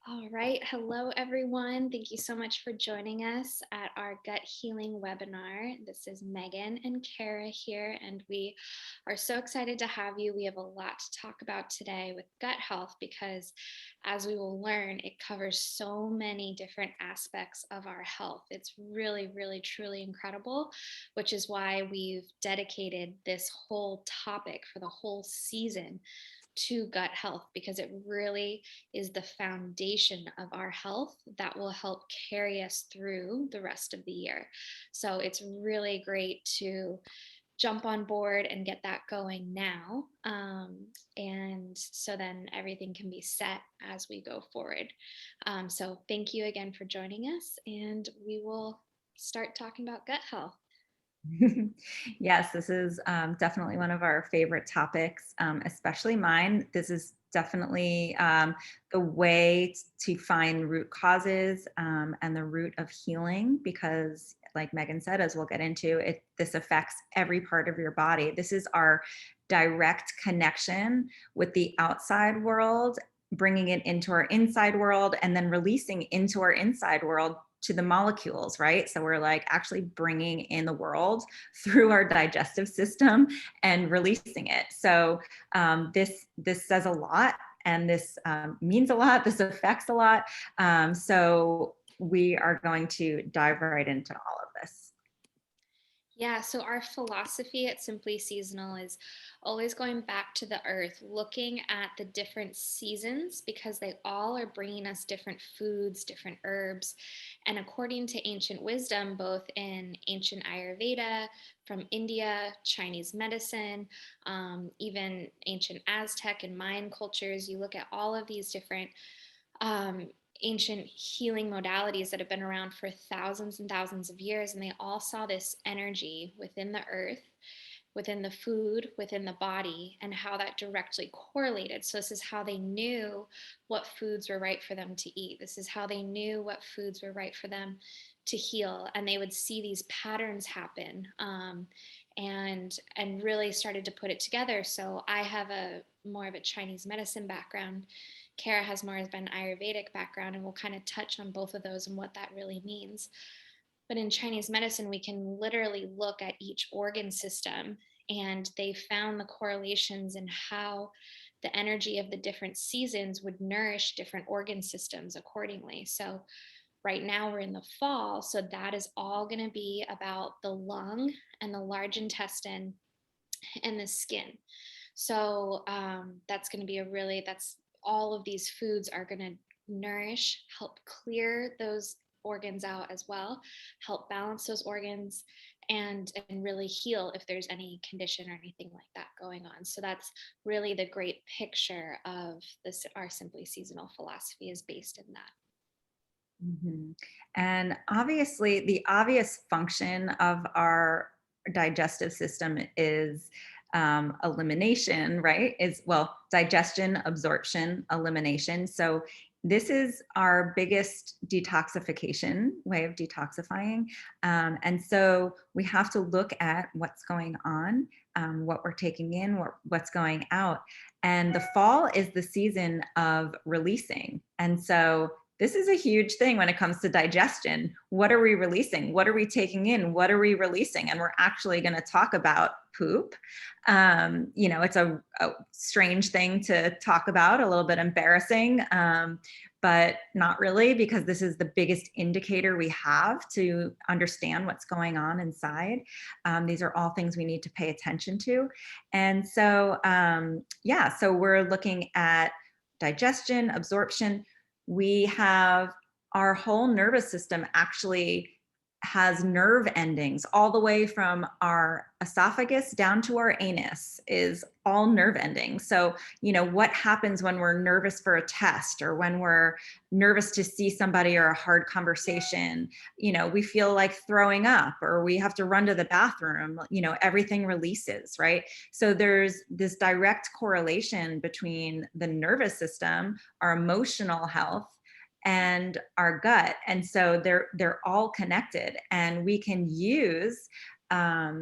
All right. Hello, everyone. Thank you so much for joining us at our gut healing webinar. This is Megan and Kara here, and we are so excited to have you. We have a lot to talk about today with gut health because, as we will learn, it covers so many different aspects of our health. It's really, really, truly incredible, which is why we've dedicated this whole topic for the whole season to gut health because it really is the foundation of our health that will help carry us through the rest of the year. So it's really great to jump on board and get that going now. And so then everything can be set as we go forward. So thank you again for joining us, and we will start talking about gut health. Yes, this is definitely one of our favorite topics, especially mine. This is definitely the way to find root causes and the root of healing because, like Megan said, as we'll get into it, this affects every part of your body. This is our direct connection with the outside world, bringing it into our inside world, and then releasing into our inside world to the molecules, right? So we're like actually bringing in the world through our digestive system and releasing it. So this says a lot, and this means a lot. This affects a lot. So we are going to dive right into all of this. Yeah, so our philosophy at Simply Seasonal is always going back to the earth, looking at the different seasons because they all are bringing us different foods, different herbs. And according to ancient wisdom, both in ancient Ayurveda, from India, Chinese medicine, even ancient Aztec and Mayan cultures, you look at all of these different um, ancient healing modalities that have been around for thousands and thousands of years, and they all saw this energy within the earth, within the food, within the body, and how that directly correlated. So this is how they knew what foods were right for them to eat. This is how they knew what foods were right for them to heal, and they would see these patterns happen, and really started to put it together. So I have a more of a Chinese medicine background. Kara has more of an Ayurvedic background, and we'll kind of touch on both of those and what that really means. But in Chinese medicine, we can literally look at each organ system, and they found the correlations in how the energy of the different seasons would nourish different organ systems accordingly. So right now we're in the fall, so that is all going to be about the lung and the large intestine and the skin. So that's going to be that's all of these foods are going to nourish, help clear those organs out as well, help balance those organs, and really heal if there's any condition or anything like that going on. So that's really the great picture of this. Our Simply Seasonal philosophy is based in that. Mhm. And obviously, the obvious function of our digestive system is elimination, right? Is well, digestion, absorption, elimination. So this is our biggest detoxification way of detoxifying. And so we have to look at what's going on, what we're taking in, what's going out. And the fall is the season of releasing. And so this is a huge thing when it comes to digestion. What are we releasing? What are we taking in? What are we releasing? And we're actually going to talk about poop. It's a strange thing to talk about, a little bit embarrassing, but not really, because this is the biggest indicator we have to understand what's going on inside. These are all things we need to pay attention to. And so, so we're looking at digestion, absorption. We have our whole nervous system actually has nerve endings all the way from our esophagus down to our anus is all nerve endings. So, what happens when we're nervous for a test or when we're nervous to see somebody or a hard conversation? We feel like throwing up or we have to run to the bathroom, everything releases, right? So there's this direct correlation between the nervous system, our emotional health, and our gut. And so they're all connected, and we can use our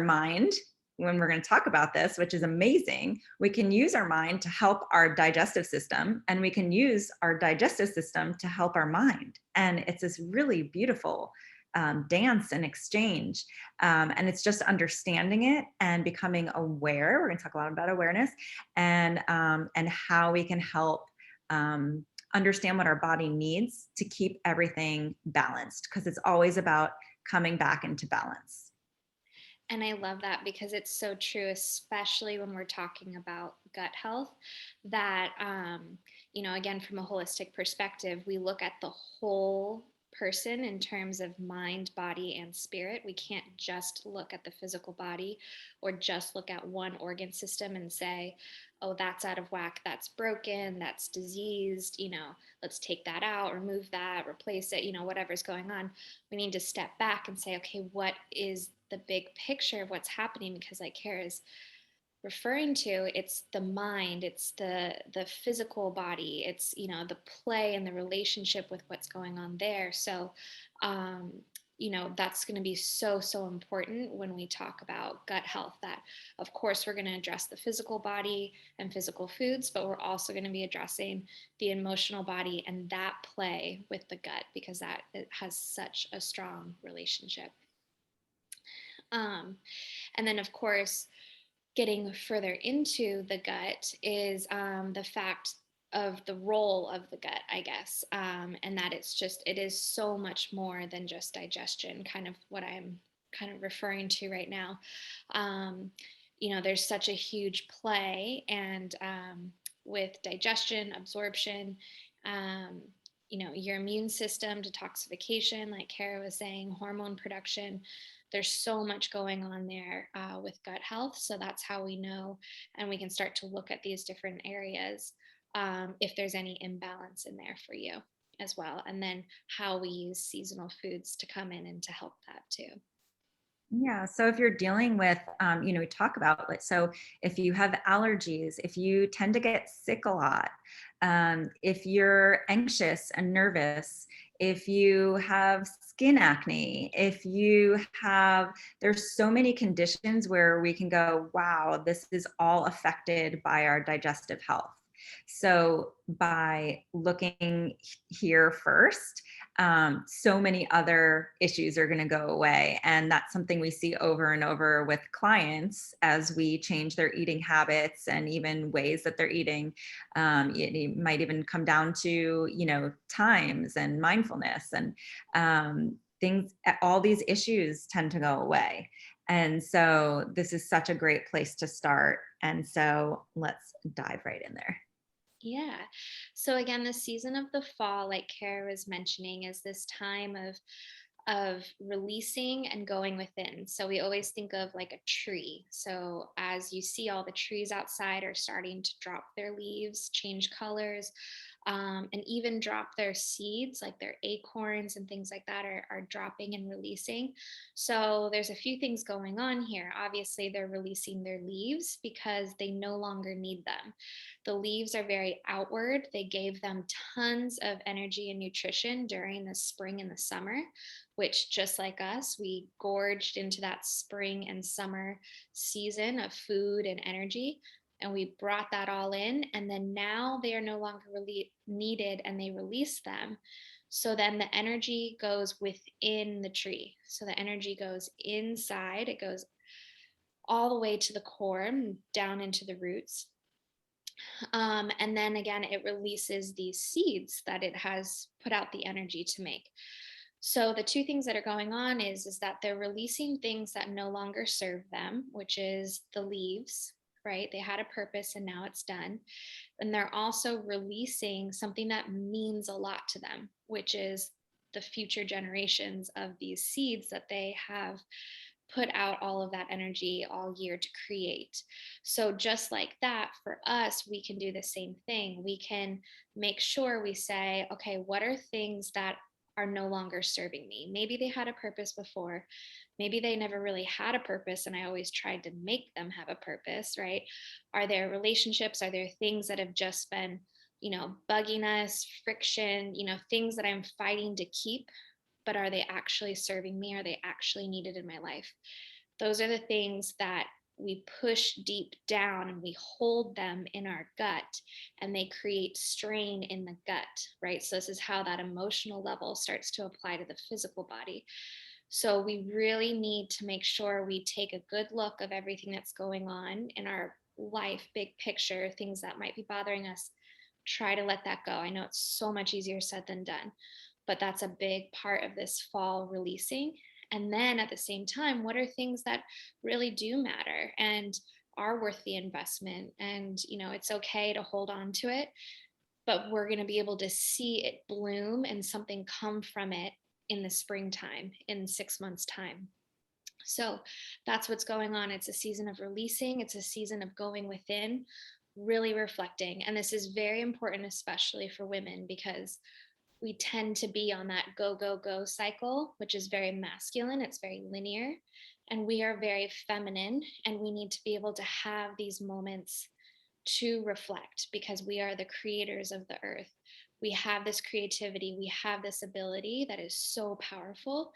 mind when we're going to talk about this, which is amazing, we can use our mind to help our digestive system, and we can use our digestive system to help our mind. And it's this really beautiful dance and exchange. And it's just understanding it and becoming aware. We're going to talk a lot about awareness and how we can help understand what our body needs to keep everything balanced, because it's always about coming back into balance. And I love that because it's so true, especially when we're talking about gut health, that, again, from a holistic perspective, we look at the whole person in terms of mind, body, and spirit. We can't just look at the physical body or just look at one organ system and say, oh, that's out of whack, that's broken, that's diseased, let's take that out, remove that, replace it, whatever's going on. We need to step back and say, okay, what is the big picture of what's happening? Because like Kara's referring to, it's the mind, it's the physical body, it's the play and the relationship with what's going on there. So that's going to be so important when we talk about gut health, that of course we're going to address the physical body and physical foods, but we're also going to be addressing the emotional body and that play with the gut, because that it has such a strong relationship. And then of course, getting further into the gut is the fact of the role of the gut, I guess, and that it is so much more than just digestion, kind of what I'm kind of referring to right now. There's such a huge play, and with digestion, absorption, um, your immune system, detoxification, like Kara was saying, hormone production. There's so much going on there with gut health. So that's how we know, and we can start to look at these different areas if there's any imbalance in there for you as well. And then how we use seasonal foods to come in and to help that too. Yeah. So if you're dealing with, we talk about like, so if you have allergies, if you tend to get sick a lot, if you're anxious and nervous, if you have skin acne, if you have, there's so many conditions where we can go, wow, this is all affected by our digestive health. So by looking here first, so many other issues are going to go away. And that's something we see over and over with clients as we change their eating habits and even ways that they're eating. It might even come down to, times and mindfulness and things, all these issues tend to go away. And so this is such a great place to start. And so let's dive right in there. Yeah. So again, the season of the fall, like Kara was mentioning, is this time of releasing and going within. So we always think of like a tree. So as you see, all the trees outside are starting to drop their leaves, change colors, and even drop their seeds, like their acorns and things like that are dropping and releasing. So there's a few things going on here. Obviously, they're releasing their leaves because they no longer need them. The leaves are very outward. They gave them tons of energy and nutrition during the spring and the summer, which, just like us, we gorged into that spring and summer season of food and energy. And we brought that all in. And then now they are no longer really needed, and they release them. So then the energy goes within the tree. So the energy goes inside, it goes all the way to the core, down into the roots. And then again, it releases these seeds that it has put out the energy to make. So the two things that are going on is that they're releasing things that no longer serve them, which is the leaves, right? They had a purpose and now it's done. And they're also releasing something that means a lot to them, which is the future generations of these seeds that they have put out all of that energy all year to create. So just like that, for us, we can do the same thing. We can make sure we say, okay, what are things that are no longer serving me? Maybe they had a purpose before. Maybe they never really had a purpose, and I always tried to make them have a purpose, right? Are there relationships? Are there things that have just been, bugging us, friction, things that I'm fighting to keep, but are they actually serving me? Are they actually needed in my life? Those are the things that we push deep down and we hold them in our gut, and they create strain in the gut, right? So this is how that emotional level starts to apply to the physical body. So we really need to make sure we take a good look of everything that's going on in our life, big picture, things that might be bothering us. Try to let that go. I know it's so much easier said than done, but that's a big part of this fall releasing. And then at the same time, what are things that really do matter and are worth the investment? And, it's okay to hold on to it, but we're going to be able to see it bloom and something come from it in the springtime, in 6 months' time. So that's what's going on. It's a season of releasing, it's a season of going within, really reflecting. And this is very important, especially for women, because we tend to be on that go, go, go cycle, which is very masculine, it's very linear. And we are very feminine, and we need to be able to have these moments to reflect because we are the creators of the earth. We have this creativity, we have this ability that is so powerful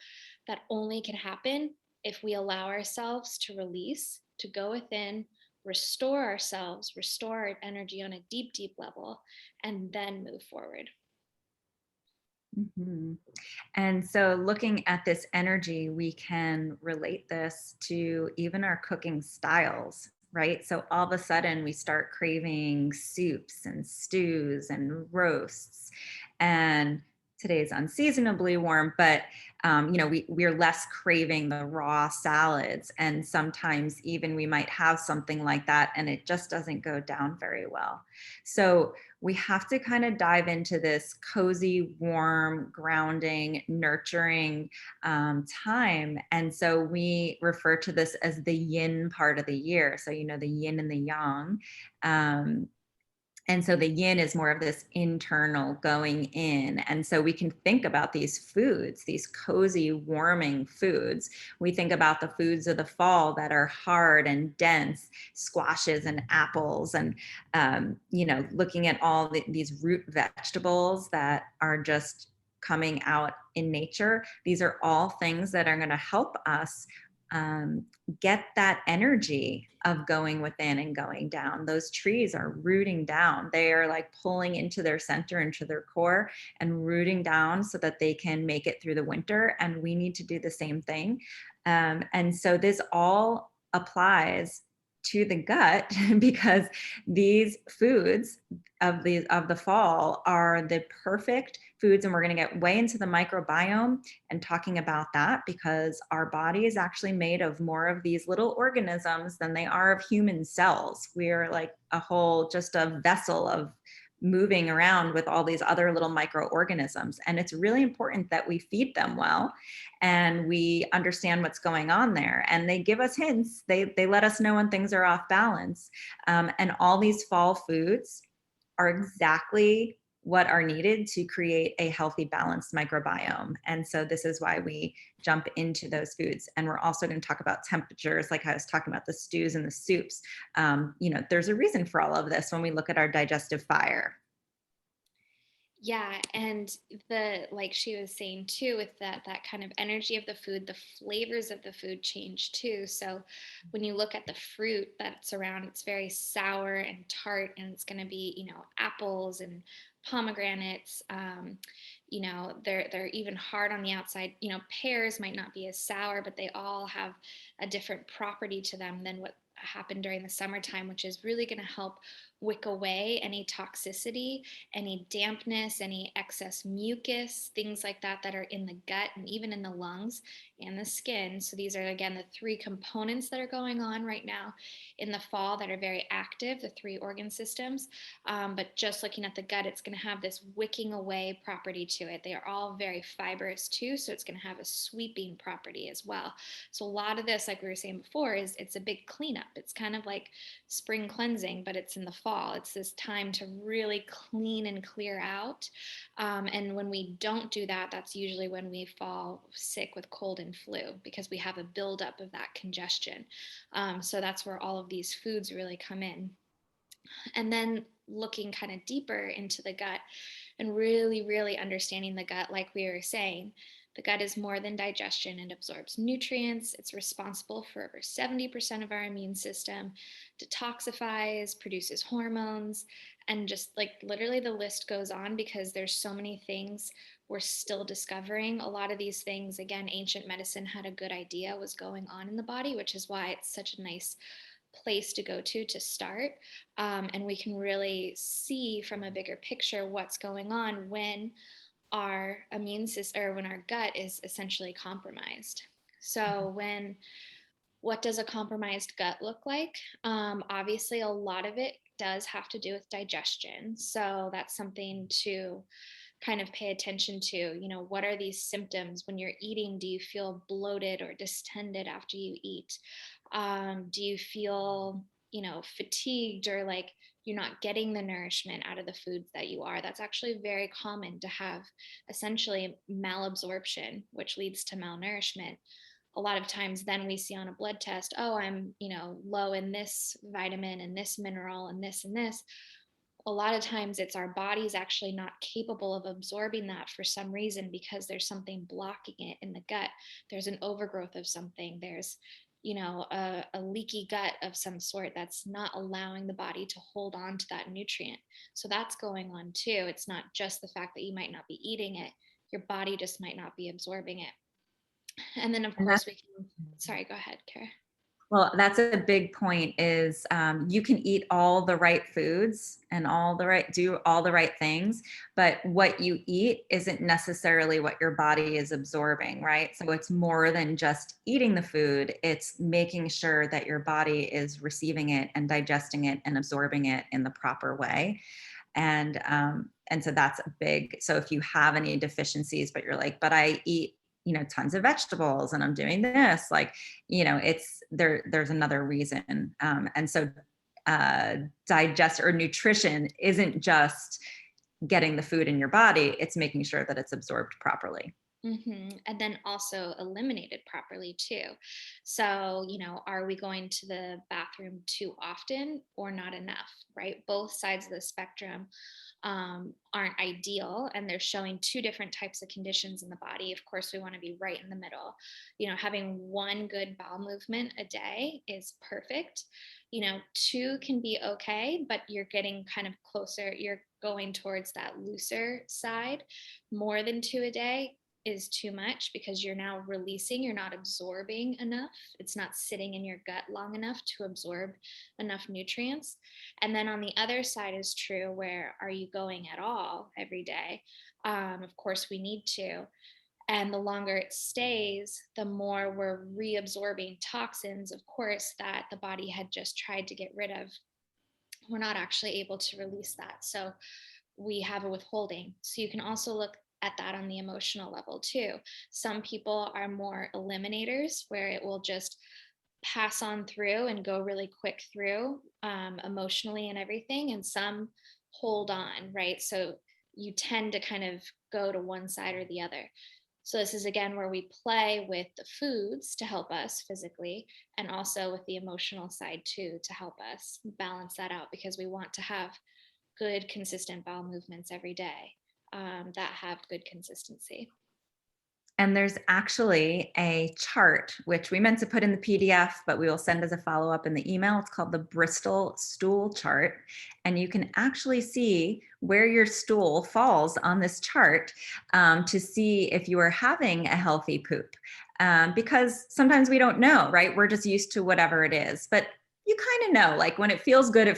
that only can happen if we allow ourselves to release, to go within, restore ourselves, restore our energy on a deep, deep level, and then move forward. Mhm. And so, looking at this energy, we can relate this to even our cooking styles, right? So, all of a sudden, we start craving soups and stews and roasts. And today's unseasonably warm, but we're less craving the raw salads. And sometimes, even we might have something like that, and it just doesn't go down very well. So, we have to kind of dive into this cozy, warm, grounding, nurturing time. And so we refer to this as the yin part of the year. So, the yin and the yang. Um, and so the yin is more of this internal going in. And so we can think about these foods, these cozy, warming foods. We think about the foods of the fall that are hard and dense, squashes and apples, and, looking at all these root vegetables that are just coming out in nature. These are all things that are going to help us um, get that energy of going within and going down. Those trees are rooting down. They are like pulling into their center, into their core, and rooting down so that they can make it through the winter. And we need to do the same thing. And so this all applies to the gut because these foods of the fall are the perfect foods, and we're going to get way into the microbiome and talking about that because our body is actually made of more of these little organisms than they are of human cells. We're like just a vessel of moving around with all these other little microorganisms. And it's really important that we feed them well and we understand what's going on there. And they give us hints. They let us know when things are off balance. And all these fall foods are exactly what are needed to create a healthy, balanced microbiome. And so this is why we jump into those foods. And we're also going to talk about temperatures, like I was talking about the stews and the soups. There's a reason for all of this when we look at our digestive fire. Yeah, and the like she was saying too, with that kind of energy of the food, the flavors of the food change too. So when you look at the fruit that's around, it's very sour and tart, and it's going to be apples and pomegranates. They're even hard on the outside. Pears might not be as sour, but they all have a different property to them than what happened during the summertime, which is really going to help wick away any toxicity, any dampness, any excess mucus, things like that that are in the gut and even in the lungs and the skin. So these are, again, the three components that are going on right now in the fall that are very active, the three organ systems. But just looking at the gut, it's going to have this wicking away property to it. They are all very fibrous too, so it's going to have a sweeping property as well. So a lot of this, like we were saying before, it's a big cleanup. It's kind of like spring cleansing, but it's in the fall. It's this time to really clean and clear out. And when we don't do that, that's usually when we fall sick with cold and flu because we have a buildup of that congestion. So that's where all of these foods really come in. And then looking kind of deeper into the gut and really, really understanding the gut, like we were saying. The gut is more than digestion. It absorbs nutrients. It's responsible for over 70% of our immune system, detoxifies, produces hormones, and just like literally the list goes on because there's so many things we're still discovering. A lot of these things, again, ancient medicine had a good idea was going on in the body, which is why it's such a nice place to go to start. And we can really see from a bigger picture what's going on when our immune system or when our gut is essentially compromised. So when what does a compromised gut look like? Obviously, a lot of it does have to do with digestion. So that's something to kind of pay attention to. What are these symptoms when you're eating? Do you feel bloated or distended after you eat? Do you feel, fatigued or like you're not getting the nourishment out of the foods that you are? That's actually very common to have essentially malabsorption, which leads to malnourishment. A lot of times then we see on a blood test, oh, I'm, low in this vitamin and this mineral and this and this. A lot of times it's our body's actually not capable of absorbing that for some reason because there's something blocking it in the gut. There's an overgrowth of something. There's, a leaky gut of some sort that's not allowing the body to hold on to that nutrient. So that's going on too. It's not just the fact that you might not be eating it, your body just might not be absorbing it. And then, of And course, we can, sorry, go ahead, Kara. well, that's a big point is you can eat all the right foods and do all the right things, but what you eat isn't necessarily what your body is absorbing, right? So it's more than just eating the food. It's making sure that your body is receiving it and digesting it and absorbing it in the proper way. And so that's a big, so if you have any deficiencies, but you're like, but I eat, tons of vegetables and I'm doing this, like, it's there's another reason. And so digest or nutrition isn't just getting the food in your body, it's making sure that it's absorbed properly. And then also eliminated properly too. So, are we going to the bathroom too often or not enough, right? Both sides of the spectrum aren't ideal, and they're showing two different types of conditions in the body. Of course, we want to be right in the middle. Having one good bowel movement a day is perfect. Two can be okay, but you're getting kind of closer. You're going towards that looser side. More than two a day is too much because you're now releasing, you're not absorbing enough. It's not sitting in your gut long enough to absorb enough nutrients. And then on the other side is true where are you going at all every day? Of course, we need to. And the longer it stays, the more we're reabsorbing toxins, of course, that the body had just tried to get rid of. We're not actually able to release that. So we have a withholding. So you can also look at that on the emotional level too. Some people are more eliminators where it will just pass on through and go really quick through emotionally and everything. And some hold on, right? So you tend to kind of go to one side or the other. So this is again where we play with the foods to help us physically and also with the emotional side too to help us balance that out because we want to have good, consistent bowel movements every day that have good consistency. And there's actually a chart, which we meant to put in the PDF, but we will send as a follow-up in the email. It's called the Bristol Stool Chart. And you can actually see where your stool falls on this chart to see if you are having a healthy poop. Because sometimes we don't know, right? We're just used to whatever it is. But you kind of know, like when it feels good,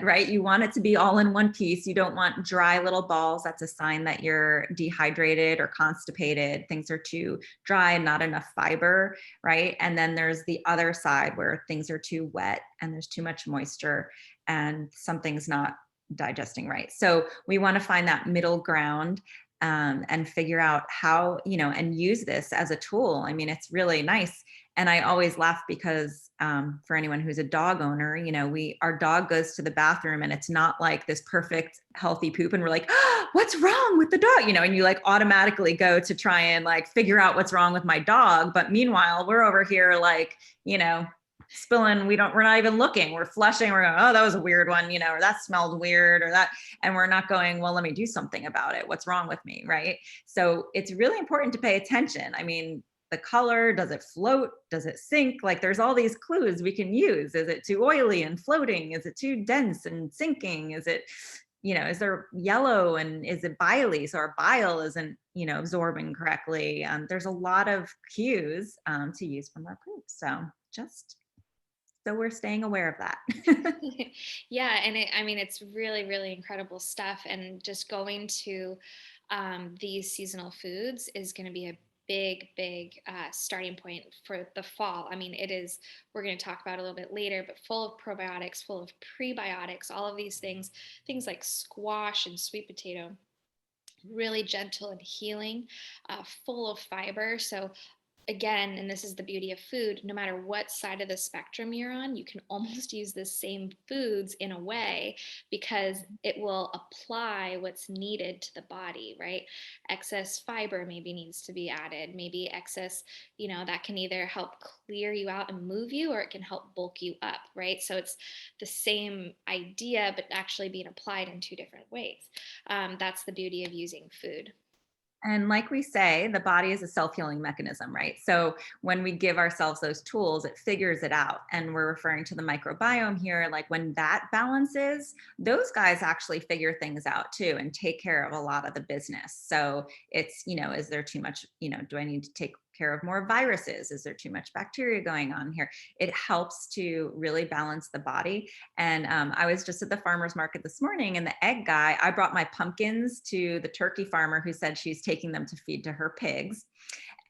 right? You want it to be all in one piece. You don't want dry little balls. That's a sign that you're dehydrated or constipated. Things are too dry, not enough fiber, right? And then there's the other side where things are too wet and there's too much moisture and something's not digesting right. So we want to find that middle ground and figure out how, and use this as a tool. I mean, it's really nice. And I always laugh because for anyone who's a dog owner, our dog goes to the bathroom and it's not like this perfect healthy poop. And we're like, oh, what's wrong with the dog? And you like automatically go to try and like figure out what's wrong with my dog. But meanwhile, we're over here like, spilling, we're not even looking, we're flushing, we're going, oh, that was a weird one, or that smelled weird, or that, and we're not going, well, let me do something about it. What's wrong with me, right? So it's really important to pay attention. I mean, the color, does it float? Does it sink? Like there's all these clues we can use. Is it too oily and floating? Is it too dense and sinking? Is it, is there yellow and is it bile? So our bile isn't, absorbing correctly. There's a lot of cues to use from our poop. So just so we're staying aware of that. Yeah, and I mean, it's really, really incredible stuff. And just going to these seasonal foods is going to be a big, big starting point for the fall. I mean, it is, we're going to talk about a little bit later, but full of probiotics, full of prebiotics, all of these things like squash and sweet potato, really gentle and healing, full of fiber. So again, and this is the beauty of food, no matter what side of the spectrum you're on, you can almost use the same foods in a way because it will apply what's needed to the body, right? Excess fiber maybe needs to be added, maybe excess, that can either help clear you out and move you, or it can help bulk you up, right? So it's the same idea, but actually being applied in two different ways. That's the beauty of using food. And like we say, the body is a self-healing mechanism, right? So when we give ourselves those tools, it figures it out. And we're referring to the microbiome here. Like when that balances, those guys actually figure things out too and take care of a lot of the business. So it's, is there too much, do I need to take care of more viruses? Is there too much bacteria going on here? It helps to really balance the body. And I was just at the farmer's market this morning, and the egg guy, I brought my pumpkins to the turkey farmer who said she's taking them to feed to her pigs.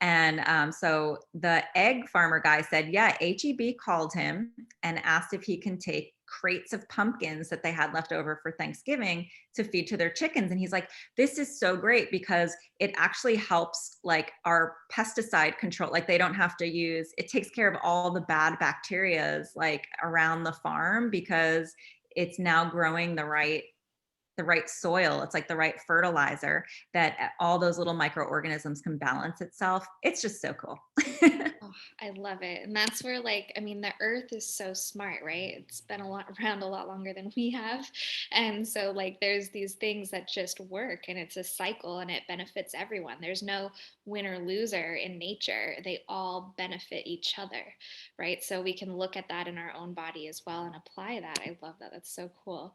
And so the egg farmer guy said, yeah, HEB called him and asked if he can take crates of pumpkins that they had left over for Thanksgiving to feed to their chickens. And he's like, this is so great because it actually helps like our pesticide control. Like they don't have to use, it takes care of all the bad bacterias like around the farm because it's now growing the right soil. It's like the right fertilizer that all those little microorganisms can balance itself. It's just so cool. Oh, I love it. And that's where, like, I mean, the earth is so smart, right? It's been around a lot longer than we have. And so, like, there's these things that just work and it's a cycle and it benefits everyone. There's no winner loser in nature, they all benefit each other, right? So we can look at that in our own body as well and apply that. I love that. That's so cool.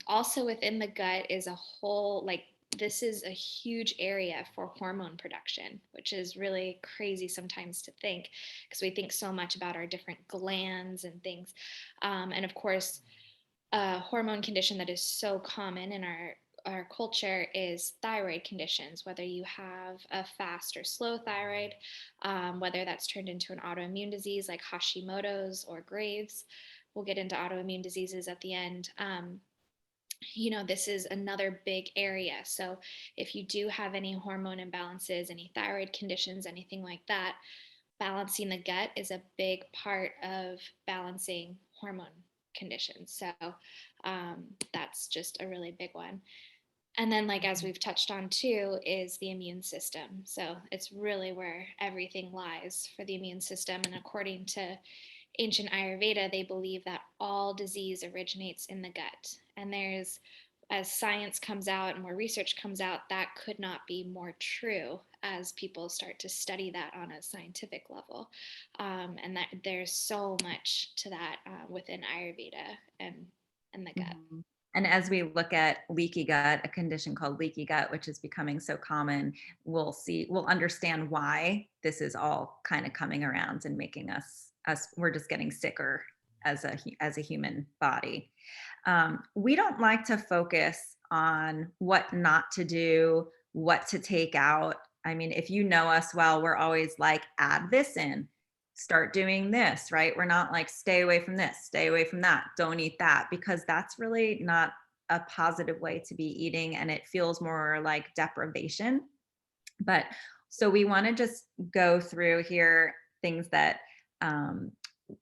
Also, within the gut is a whole, like, this is a huge area for hormone production, which is really crazy sometimes to think because we think so much about our different glands and things. And of course, a hormone condition that is so common in our culture is thyroid conditions, whether you have a fast or slow thyroid, whether that's turned into an autoimmune disease like Hashimoto's or Graves'. We'll get into autoimmune diseases at the end. This is another big area. So if you do have any hormone imbalances, any thyroid conditions, anything like that, balancing the gut is a big part of balancing hormone conditions. So that's just a really big one. And then, like, as we've touched on too, is the immune system. So it's really where everything lies for the immune system. And according to ancient Ayurveda, they believe that all disease originates in the gut. And as science comes out and more research comes out, that could not be more true as people start to study that on a scientific level. And that there's so much to that within Ayurveda and the gut. Mhm. And as we look at leaky gut, a condition called leaky gut, which is becoming so common, we'll understand why this is all kind of coming around and making us we're just getting sicker as a human body. We don't like to focus on what not to do, what to take out. I mean, if you know us well, we're always like, add this in, start doing this, right? We're not like, stay away from this, stay away from that, don't eat that, because that's really not a positive way to be eating. And it feels more like deprivation. But so we want to just go through here things that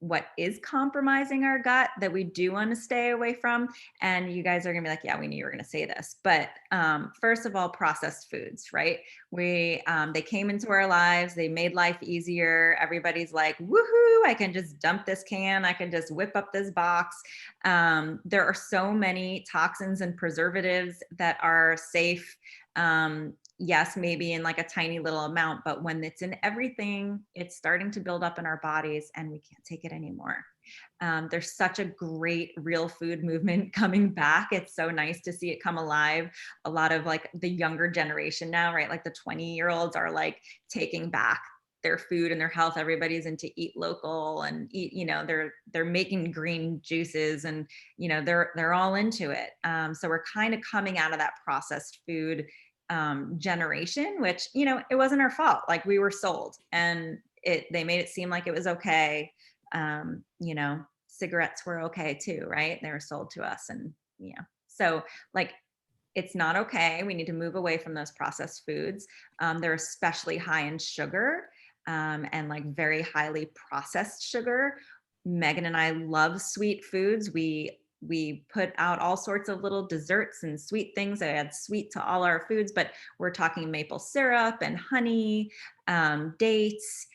what is compromising our gut that we do want to stay away from. And you guys are going to be like, yeah, we knew you were going to say this. But first of all, processed foods, right? They came into our lives, they made life easier. Everybody's like, woohoo, I can just dump this can, I can just whip up this box. There are so many toxins and preservatives that are safe. Yes, maybe in like a tiny little amount, but when it's in everything, it's starting to build up in our bodies and we can't take it anymore. There's such a great real food movement coming back. It's so nice to see it come alive. A lot of like the younger generation now, right? Like the 20-year-olds are like taking back their food and their health. Everybody's into eat local and eat, they're making green juices and, they're all into it. So we're kind of coming out of that processed food generation, which, it wasn't our fault. Like we were sold and they made it seem like it was okay. Cigarettes were okay too, right? They were sold to us. And, so like, it's not okay. We need to move away from those processed foods. They're especially high in sugar, and like very highly processed sugar. Megan and I love sweet foods. We put out all sorts of little desserts and sweet things. I add sweet to all our foods, but we're talking maple syrup and honey, dates,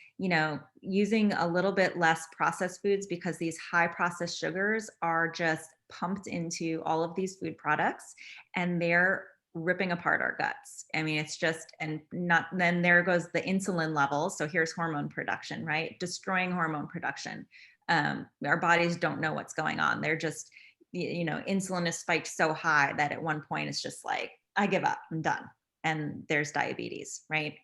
using a little bit less processed foods because these high processed sugars are just pumped into all of these food products and they're ripping apart our guts. I mean, it's just, and not, then there goes the insulin levels. So here's hormone production, right? Destroying hormone production. Our bodies don't know what's going on. They're just, insulin is spiked so high that at one point it's just like, I give up, I'm done. And there's diabetes, right?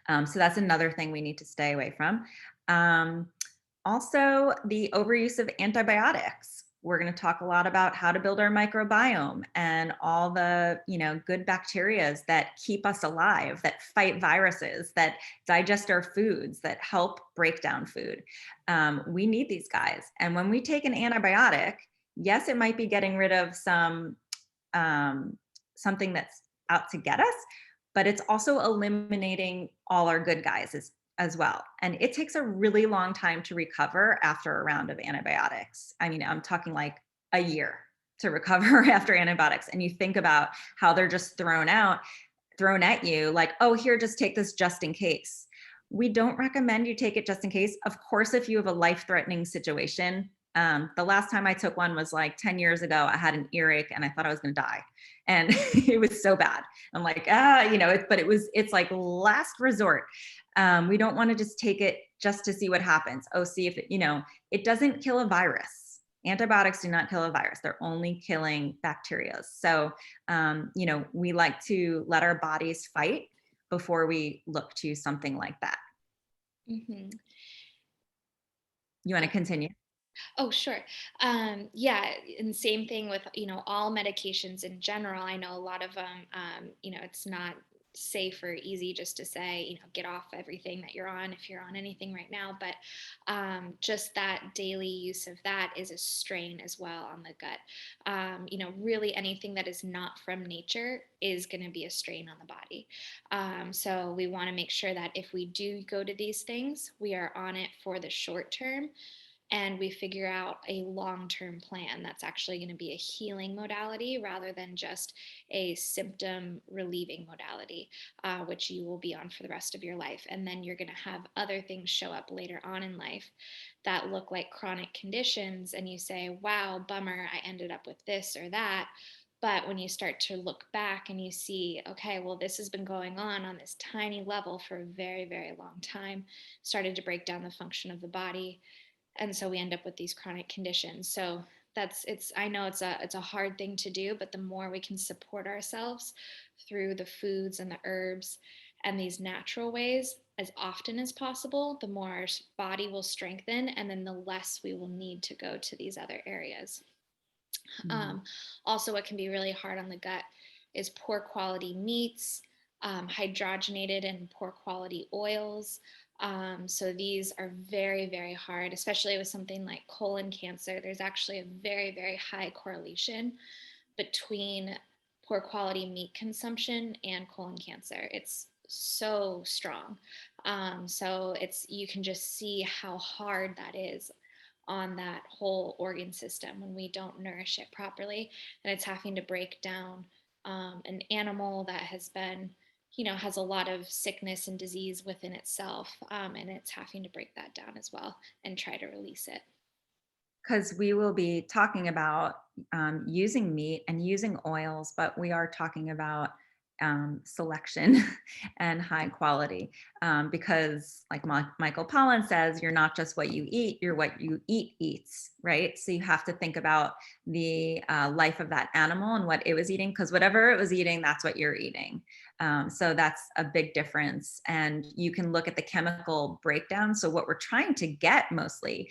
So that's another thing we need to stay away from. Also, the overuse of antibiotics. We're going to talk a lot about how to build our microbiome and all the, good bacterias that keep us alive, that fight viruses, that digest our foods, that help break down food. We need these guys. And when we take an antibiotic, yes, it might be getting rid of something that's out to get us, but it's also eliminating all our good guys as well. And it takes a really long time to recover after a round of antibiotics. I mean, I'm talking like a year to recover after antibiotics. And you think about how they're just thrown at you like, oh, here, just take this just in case. We don't recommend you take it just in case. Of course, if you have a life-threatening situation, the last time I took one was like 10 years ago. I had an earache and I thought I was going to die. And it was so bad. I'm like, it's like last resort. We don't want to just take it just to see what happens. Oh, see if it doesn't kill a virus. Antibiotics do not kill a virus. They're only killing bacteria. So, we like to let our bodies fight before we look to something like that. Mm-hmm. You want to continue? Oh, sure. Yeah, and same thing with, all medications in general. I know a lot of them, it's not safe or easy just to say, get off everything that you're on if you're on anything right now. But just that daily use of that is a strain as well on the gut. Really anything that is not from nature is going to be a strain on the body. So we want to make sure that if we do go to these things, we are on it for the short term and we figure out a long-term plan that's actually going to be a healing modality rather than just a symptom relieving modality, which you will be on for the rest of your life. And then you're going to have other things show up later on in life that look like chronic conditions, and you say, wow, bummer, I ended up with this or that. But when you start to look back and you see, okay, well, this has been going on this tiny level for a very, very long time, started to break down the function of the body, and so we end up with these chronic conditions. So I know it's a hard thing to do, but the more we can support ourselves through the foods and the herbs and these natural ways as often as possible, the more our body will strengthen, and then the less we will need to go to these other areas. Mm-hmm. Also, what can be really hard on the gut is poor quality meats, hydrogenated and poor quality oils. So these are very, very hard, especially with something like colon cancer. There's actually a very, very high correlation between poor quality meat consumption and colon cancer. It's so strong. So it's, you can just see how hard that is on that whole organ system when we don't nourish it properly. And it's having to break down an animal that has been, has a lot of sickness and disease within itself. And it's having to break that down as well and try to release it. Because we will be talking about using meat and using oils, but we are talking about selection and high quality. Because, like Michael Pollan says, you're not just what you eat, you're what you eat eats, right? So you have to think about the life of that animal and what it was eating, because whatever it was eating, that's what you're eating. So that's a big difference. And you can look at the chemical breakdown. So, what we're trying to get mostly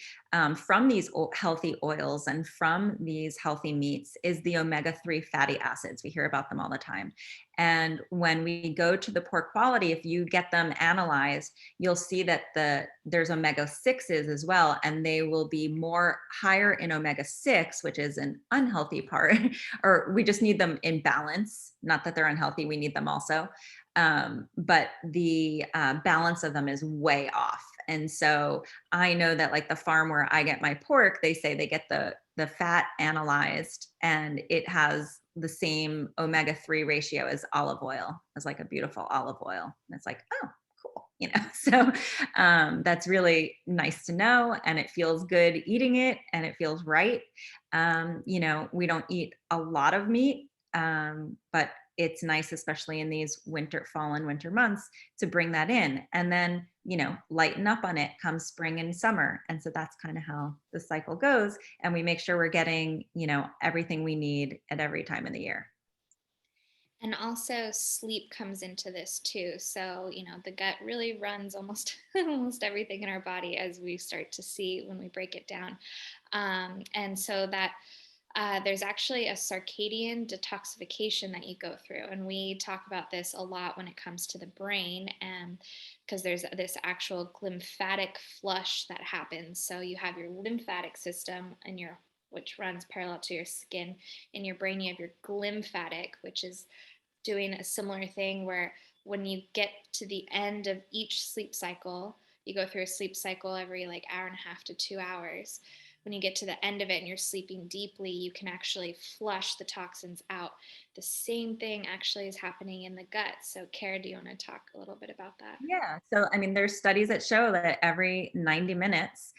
from these healthy oils and from these healthy meats is the omega-3 fatty acids. We hear about them all the time. And when we go to the poor quality, if you get them analyzed, you'll see that there's omega-6s as well, and they will be more higher in omega-6, which is an unhealthy part, or we just need them in balance. Not that they're unhealthy, we need them also. But the balance of them is way off. And so I know that, like, the farm where I get my pork, they say they get the fat analyzed and it has the same omega-3 ratio as olive oil, as like a beautiful olive oil. And it's like, oh, cool. So that's really nice to know. And it feels good eating it and it feels right. We don't eat a lot of meat, but it's nice, especially in these fall and winter months, to bring that in. And then, lighten up on it come spring and summer. And so that's kind of how the cycle goes. And we make sure we're getting, everything we need at every time of the year. And also sleep comes into this too. So, the gut really runs almost almost everything in our body, as we start to see when we break it down. And so that there's actually a circadian detoxification that you go through. And we talk about this a lot when it comes to the brain, and because there's this actual lymphatic flush that happens. So you have your lymphatic system and which runs parallel to your skin. In your brain, you have your glymphatic, which is doing a similar thing, where when you get to the end of each sleep cycle, you go through a sleep cycle every like hour and a half to 2 hours. When you get to the end of it and you're sleeping deeply, you can actually flush the toxins out. The same thing actually is happening in the gut. So, Kara, do you want to talk a little bit about that? Yeah. So, I mean, there's studies that show that every 90 minutes,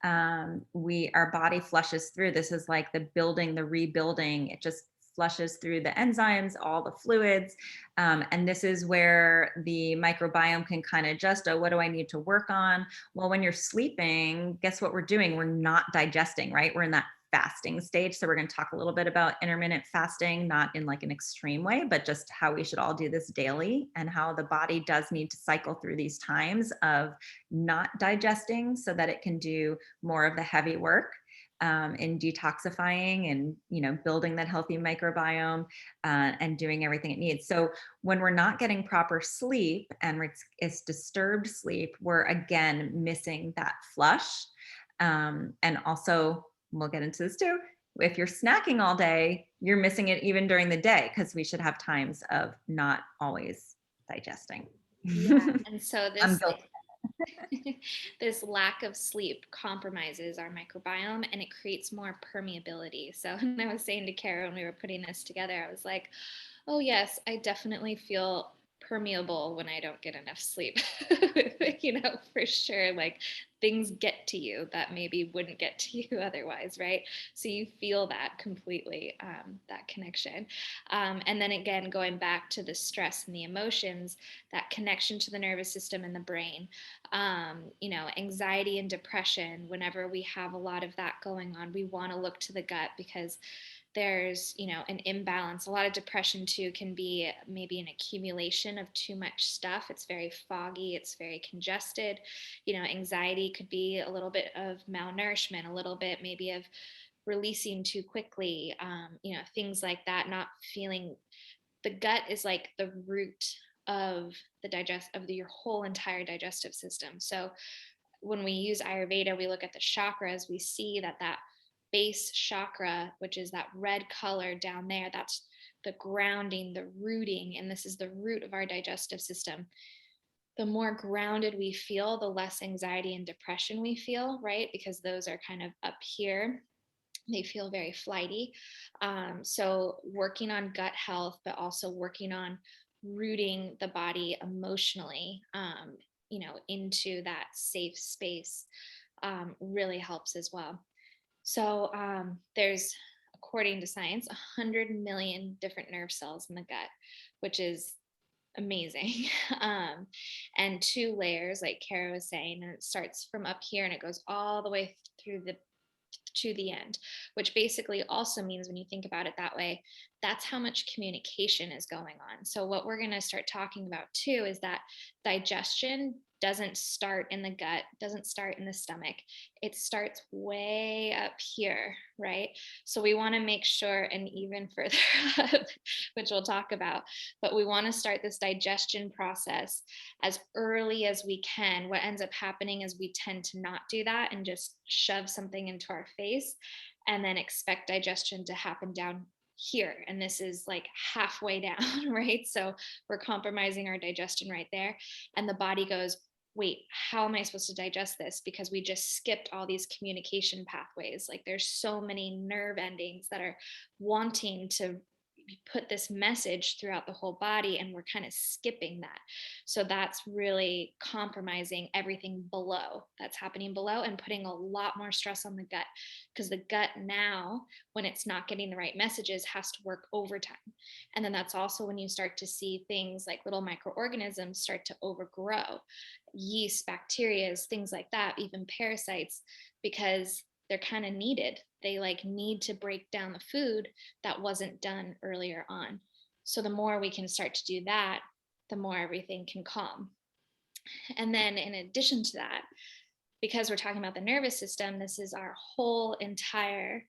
our body flushes through. This is like the rebuilding. It just flushes through the enzymes, all the fluids. And this is where the microbiome can kind of adjust. Oh, what do I need to work on? Well, when you're sleeping, guess what we're doing? We're not digesting, right? We're in that fasting stage. So we're going to talk a little bit about intermittent fasting, not in like an extreme way, but just how we should all do this daily, and how the body does need to cycle through these times of not digesting so that it can do more of the heavy work in detoxifying and building that healthy microbiome, and doing everything it needs. So when we're not getting proper sleep and it's disturbed sleep, we're again missing that flush. And also, we'll get into this too, if you're snacking all day, you're missing it even during the day, because we should have times of not always digesting. Yeah. And so I'm this built. this lack of sleep compromises our microbiome and it creates more permeability. So, and I was saying to Kara when we were putting this together, I was like, oh, yes, I definitely feel permeable when I don't get enough sleep. For sure, like things get to you that maybe wouldn't get to you otherwise, right? So you feel that completely, that connection. And then again, going back to the stress and the emotions, that connection to the nervous system and the brain, anxiety and depression, whenever we have a lot of that going on, we want to look to the gut, because there's an imbalance. A lot of depression too can be maybe an accumulation of too much stuff. It's very foggy, it's very congested. Anxiety could be a little bit of malnourishment, a little bit maybe of releasing too quickly, things like that. Not feeling, the gut is like the root of your whole entire digestive system. So when we use Ayurveda, we look at the chakras, we see that base chakra, which is that red color down there, that's the grounding, the rooting, and this is the root of our digestive system. The more grounded we feel, the less anxiety and depression we feel, right? Because those are kind of up here. They feel very flighty. So, working on gut health, but also working on rooting the body emotionally, into that safe space really helps as well. So, there's, according to science, 100 million different nerve cells in the gut, which is amazing. And two layers, like Kara was saying, and it starts from up here and it goes all the way through the to the end, which basically also means when you think about it that way, that's how much communication is going on. So, what we're going to start talking about too is that digestion doesn't start in the gut, doesn't start in the stomach. It starts way up here, right? So, we want to make sure, and even further up, which we'll talk about, but we want to start this digestion process as early as we can. What ends up happening is we tend to not do that and just shove something into our face and then expect digestion to happen down here. And this is like halfway down, right? So we're compromising our digestion right there. And the body goes, wait, how am I supposed to digest this? Because we just skipped all these communication pathways. Like there's so many nerve endings that are wanting to put this message throughout the whole body, and we're kind of skipping that. So that's really compromising everything below that's happening below and putting a lot more stress on the gut, because the gut now, when it's not getting the right messages, has to work overtime. And then that's also when you start to see things like little microorganisms start to overgrow, yeast, bacteria, things like that, even parasites, because they're kind of needed. They like need to break down the food that wasn't done earlier on. So the more we can start to do that, the more everything can calm. And then in addition to that, because we're talking about the nervous system, this is our whole entire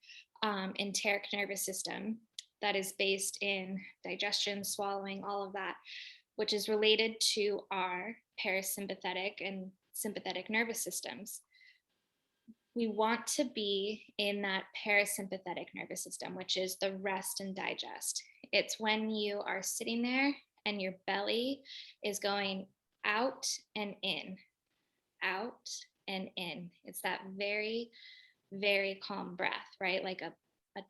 enteric nervous system that is based in digestion, swallowing, all of that, which is related to our parasympathetic and sympathetic nervous systems. We want to be in that parasympathetic nervous system, which is the rest and digest. It's when you are sitting there and your belly is going out and in, out and in. It's that very, very calm breath, right? Like a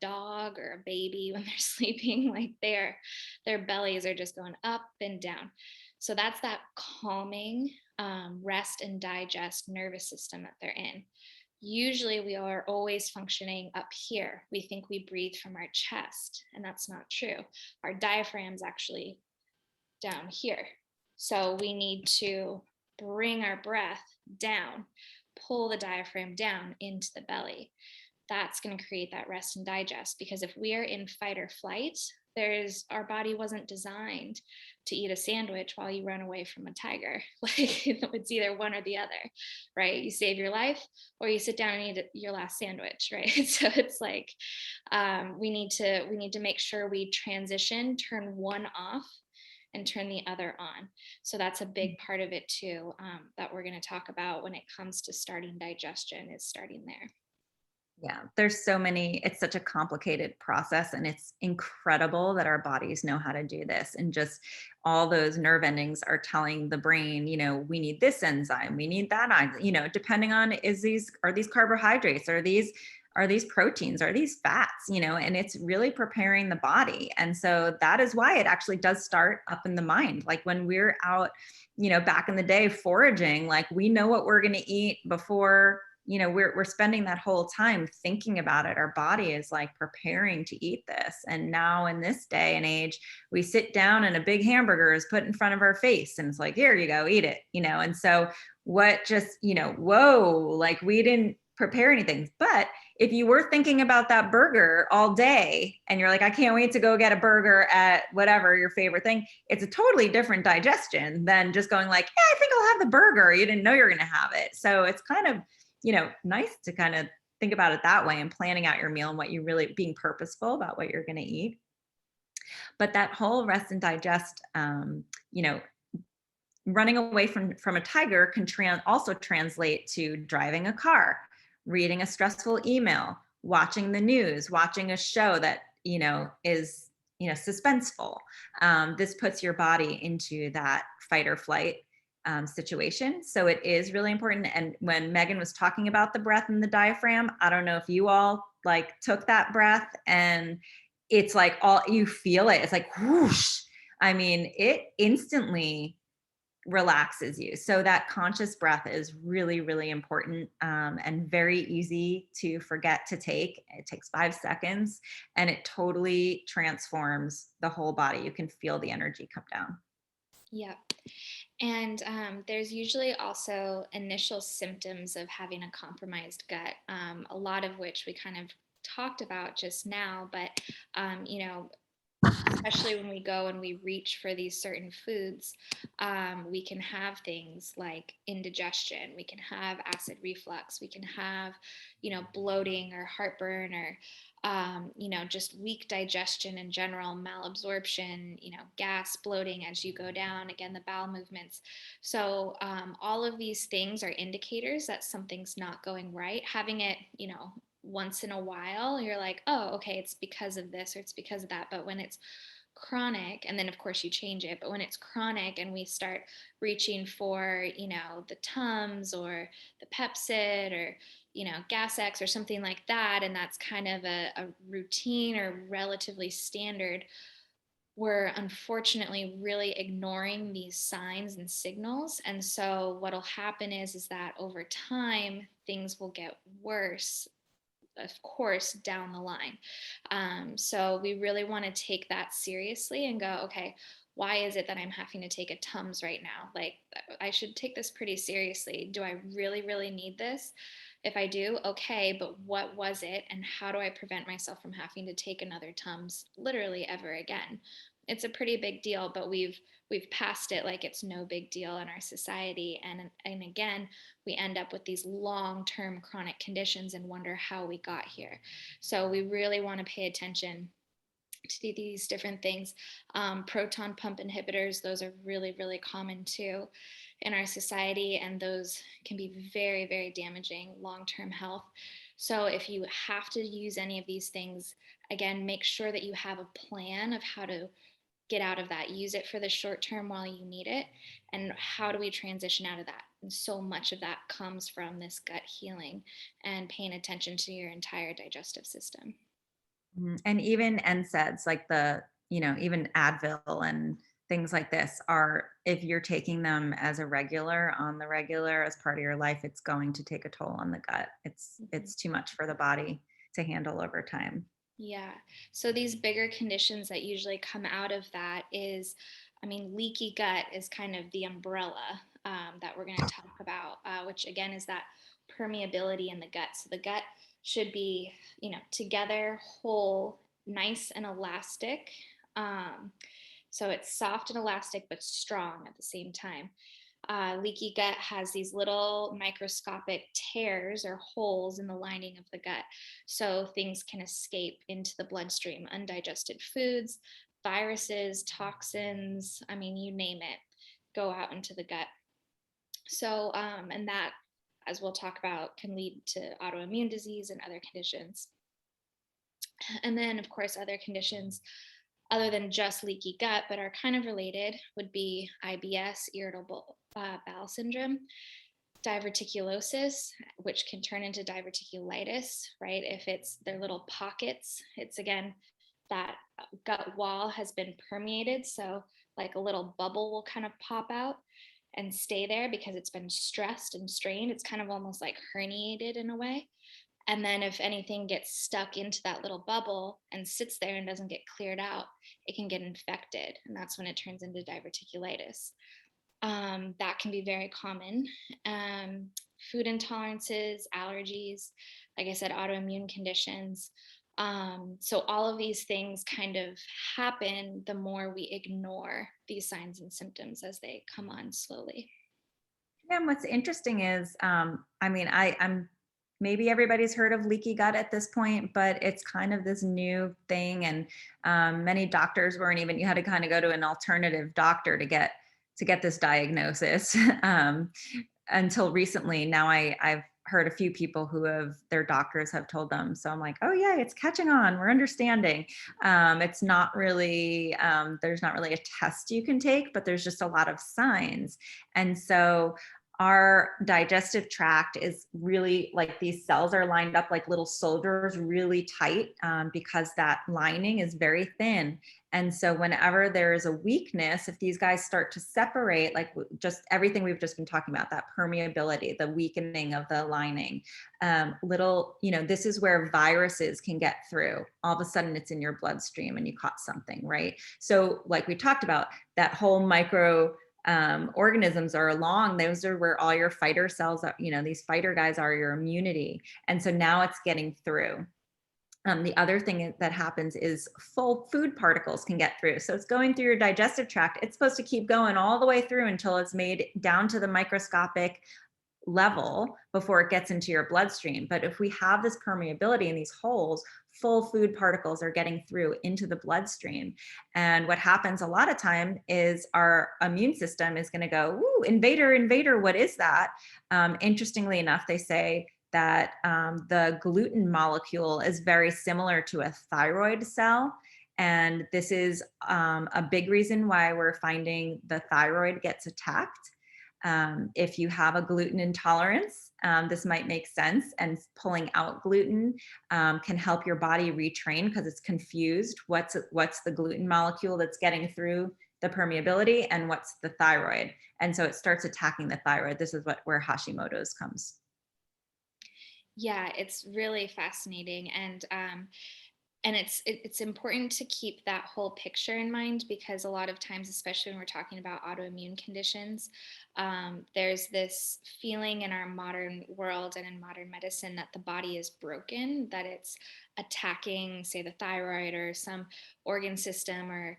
dog or a baby when they're sleeping, like their bellies are just going up and down. So that's that calming rest and digest nervous system that they're in. Usually we are always functioning up here. We think we breathe from our chest, and that's not true. Our diaphragm's actually down here. So we need to bring our breath down, pull the diaphragm down into the belly. That's going to create that rest and digest, because if we are in fight or flight, our body wasn't designed to eat a sandwich while you run away from a tiger. Like it's either one or the other, right? You save your life or you sit down and eat your last sandwich, right? So it's like we need to make sure we transition, turn one off and turn the other on. So that's a big part of it too, that we're going to talk about when it comes to starting digestion, is starting there. Yeah, there's so many, it's such a complicated process, and it's incredible that our bodies know how to do this. And just all those nerve endings are telling the brain, we need this enzyme, we need that enzyme, depending on are these carbohydrates, are these proteins, are these fats, and it's really preparing the body. And so that is why it actually does start up in the mind. Like when we're out, back in the day foraging, like we know what we're going to eat before, we're spending that whole time thinking about it. Our body is like preparing to eat this. And now in this day and age, we sit down and a big hamburger is put in front of our face and it's like, here you go, eat it, and so what just, whoa, like we didn't prepare anything. But if you were thinking about that burger all day and you're like, I can't wait to go get a burger at whatever your favorite thing, it's a totally different digestion than just going like, yeah, I think I'll have the burger. You didn't know you're going to have it. So it's kind of, nice to kind of think about it that way and planning out your meal and what you really being purposeful about what you're going to eat. But that whole rest and digest, running away from a tiger can also translate to driving a car, reading a stressful email, watching the news, watching a show that, is suspenseful. This puts your body into that fight or flight situation. So it is really important. And when Megan was talking about the breath and the diaphragm, I don't know if you all like took that breath, and it's like all you feel it. It's like whoosh. I mean, it instantly relaxes you. So that conscious breath is really, really important, and very easy to forget to take. It takes 5 seconds and it totally transforms the whole body. You can feel the energy come down. Yeah. And there's usually also initial symptoms of having a compromised gut, a lot of which we kind of talked about just now. But, especially when we go and we reach for these certain foods, we can have things like indigestion, we can have acid reflux, we can have, bloating or heartburn or, just weak digestion in general, malabsorption, gas, bloating as you go down, again, the bowel movements. So, all of these things are indicators that something's not going right. Having it, once in a while, you're like, oh, okay, it's because of this or it's because of that. But when it's chronic, and then of course you change it, but when it's chronic and we start reaching for, the Tums or the Pepcid or, Gas X or something like that, and that's kind of a routine or relatively standard, we're unfortunately really ignoring these signs and signals. And so what'll happen is that over time things will get worse, of course, down the line. So we really want to take that seriously and go, okay, why is it that I'm having to take a Tums right now? Like, I should take this pretty seriously. Do I really, really need this? If I do, okay, but what was it? And how do I prevent myself from having to take another Tums literally ever again? It's a pretty big deal, but we've passed it like it's no big deal in our society. And again, we end up with these long-term chronic conditions and wonder how we got here. So we really want to pay attention to these different things. Proton pump inhibitors, those are really, really common too in our society, and those can be very, very damaging long-term health. So if you have to use any of these things, again, make sure that you have a plan of how to get out of that. Use it for the short term while you need it. And how do we transition out of that? And so much of that comes from this gut healing and paying attention to your entire digestive system. And even NSAIDs, like even Advil and things like this are, if you're taking them as a regular on the regular as part of your life, it's going to take a toll on the gut. It's too much for the body to handle over time. Yeah. So these bigger conditions that usually come out of that is, leaky gut is kind of the umbrella that we're going to talk about, which again is that permeability in the gut. So the gut should be, together, whole, nice and elastic. So it's soft and elastic, but strong at the same time. Leaky gut has these little microscopic tears or holes in the lining of the gut. So things can escape into the bloodstream, undigested foods, viruses, toxins, you name it, go out into the gut. So, and that, as we'll talk about, can lead to autoimmune disease and other conditions. And then, of course, other conditions other than just leaky gut, but are kind of related, would be IBS, irritable bowel syndrome, diverticulosis, which can turn into diverticulitis, right? If it's their little pockets, it's again that gut wall has been permeated. So, like a little bubble will kind of pop out and stay there because it's been stressed and strained. It's kind of almost like herniated in a way. And then if anything gets stuck into that little bubble and sits there and doesn't get cleared out, it can get infected. And that's when it turns into diverticulitis. That can be very common. Food intolerances, allergies, like I said, autoimmune conditions. So all of these things kind of happen the more we ignore these signs and symptoms as they come on slowly. Yeah, and what's interesting is, I'm maybe everybody's heard of leaky gut at this point, but it's kind of this new thing, and many doctors weren't even. You had to kind of go to an alternative doctor to get this diagnosis until recently. Now I've heard a few people who have their doctors have told them. So I'm like, oh yeah, it's catching on. We're understanding. It's not really, there's not really a test you can take, but there's just a lot of signs. And so our digestive tract is really like these cells are lined up like little soldiers really tight, because that lining is very thin. And so whenever there is a weakness, if these guys start to separate, like just everything we've just been talking about, that permeability, the weakening of the lining, this is where viruses can get through. All of a sudden it's in your bloodstream and you caught something, right? So like we talked about, that whole micro organisms are along, those are where all your fighter cells are, these fighter guys are your immunity. And so now it's getting through. The other thing that happens is full food particles can get through. So it's going through your digestive tract. It's supposed to keep going all the way through until it's made down to the microscopic level before it gets into your bloodstream. But if we have this permeability in these holes, full food particles are getting through into the bloodstream. And what happens a lot of time is our immune system is going to go, "Ooh, invader, invader, what is that?" Interestingly enough, they say that the gluten molecule is very similar to a thyroid cell. And this is a big reason why we're finding the thyroid gets attacked. If you have a gluten intolerance, this might make sense. And pulling out gluten can help your body retrain because it's confused. What's the gluten molecule that's getting through the permeability and what's the thyroid? And so it starts attacking the thyroid. This is where Hashimoto's comes. Yeah, it's really fascinating, and it's important to keep that whole picture in mind, because a lot of times, especially when we're talking about autoimmune conditions, there's this feeling in our modern world and in modern medicine that the body is broken, that it's attacking, say, the thyroid or some organ system, or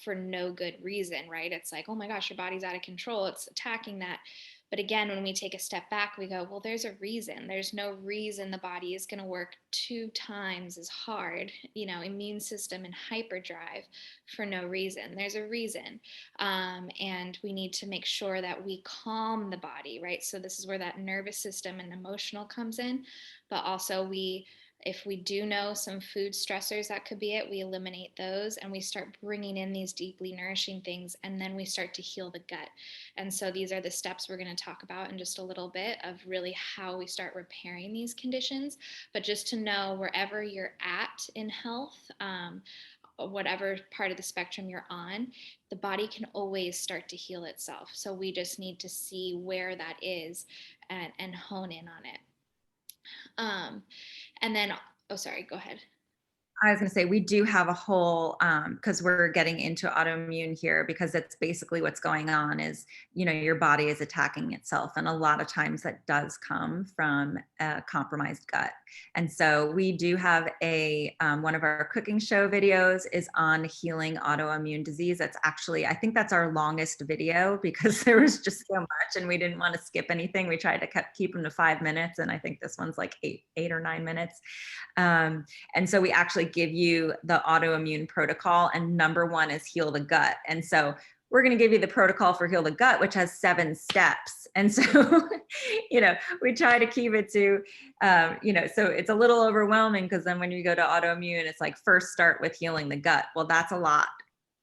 for no good reason, right? It's like, oh my gosh, your body's out of control, it's attacking that. But again, when we take a step back, we go, well, there's a reason. There's no reason the body is going to work 2 times as hard, immune system and hyperdrive for no reason. There's a reason. And we need to make sure that we calm the body, right? So this is where that nervous system and emotional comes in. But also if we do know some food stressors that could be it, we eliminate those and we start bringing in these deeply nourishing things, and then we start to heal the gut. And so these are the steps we're going to talk about in just a little bit, of really how we start repairing these conditions. But just to know, wherever you're at in health, whatever part of the spectrum you're on, the body can always start to heal itself. So we just need to see where that is, and hone in on it. And then, oh, sorry, go ahead. I was going to say, we do have a whole, because we're getting into autoimmune here, because that's basically what's going on is, your body is attacking itself. And a lot of times that does come from a compromised gut. And so we do have one of our cooking show videos is on healing autoimmune disease. That's actually, I think that's our longest video, because there was just so much and we didn't want to skip anything. We tried to keep them to 5 minutes. And I think this one's like eight or 9 minutes. And so we actually give you the autoimmune protocol, and number one is heal the gut. And so we're going to give you the protocol for heal the gut, which has 7 steps. And so, we try to keep it to, so it's a little overwhelming, because then when you go to autoimmune, it's like, first start with healing the gut. Well, that's a lot.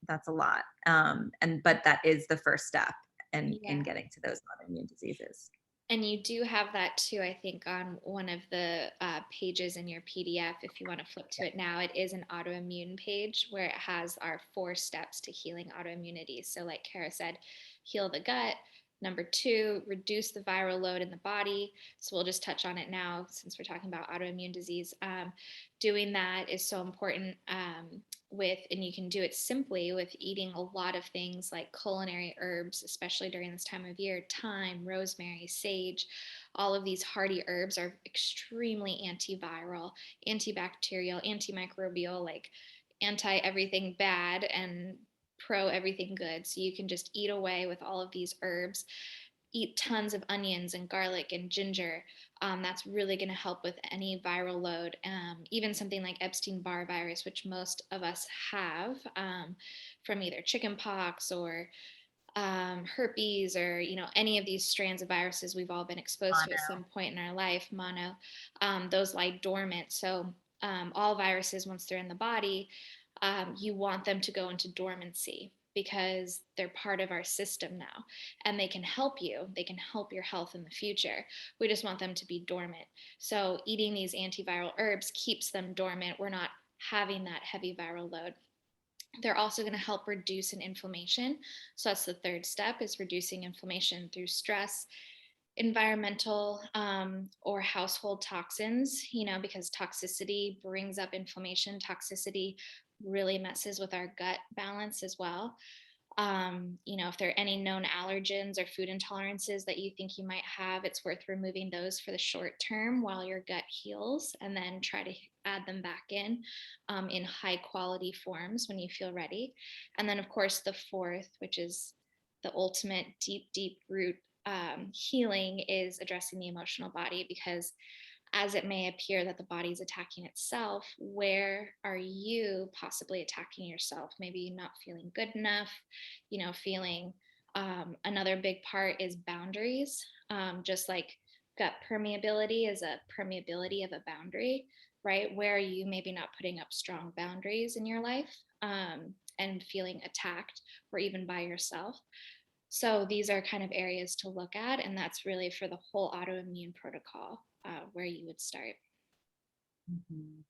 That's a lot. But that is the first step in getting to those autoimmune diseases. And you do have that too, I think, on one of the pages in your PDF. If you want to flip to it now, it is an autoimmune page where it has our 4 steps to healing autoimmunity. So like Kara said, heal the gut. Number 2, reduce the viral load in the body. So we'll just touch on it now since we're talking about autoimmune disease. Doing that is so important, and you can do it simply with eating a lot of things like culinary herbs, especially during this time of year. Thyme, rosemary, sage, all of these hardy herbs are extremely antiviral, antibacterial, antimicrobial, like anti everything bad and pro everything good. So you can just eat away with all of these herbs. Eat tons of onions and garlic and ginger. That's really going to help with any viral load. Even something like Epstein-Barr virus, which most of us have, from either chickenpox or herpes, or any of these strands of viruses we've all been exposed to at some point in our life, mono, those lie dormant. So all viruses, once they're in the body, you want them to go into dormancy because they're part of our system now, and they can help you. They can help your health in the future. We just want them to be dormant. So eating these antiviral herbs keeps them dormant. We're not having that heavy viral load. They're also going to help reduce an inflammation. So that's the third step, is reducing inflammation through stress, environmental or household toxins, because toxicity brings up inflammation. Toxicity really messes with our gut balance as well. If there are any known allergens or food intolerances that you think you might have, it's worth removing those for the short term while your gut heals, and then try to add them back in high quality forms when you feel ready. And then, of course, the fourth, which is the ultimate deep root healing, is addressing the emotional body, because as it may appear that the body's attacking itself, where are you possibly attacking yourself? Maybe not feeling good enough, feeling another big part is boundaries. Just like gut permeability is a permeability of a boundary, right? Where are you maybe not putting up strong boundaries in your life, and feeling attacked, or even by yourself? So these are kind of areas to look at, and that's really for the whole autoimmune protocol, where you would start. Mhm.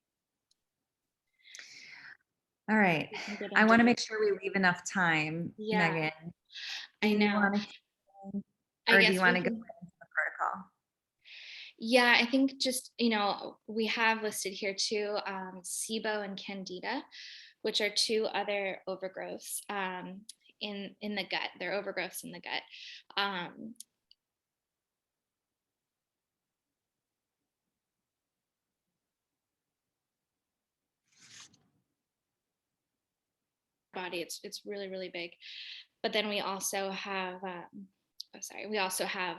All right. We can get I into want to the, make sure we leave enough time, yeah, Megan. Do I you know. want to, I or do you guess want we to go can, into the protocol? yeah, I think just, we have listed here too, SIBO and Candida, which are two other overgrowths in the gut. They're overgrowths in the gut. Um, Body, it's really big. But then we also have, we also have,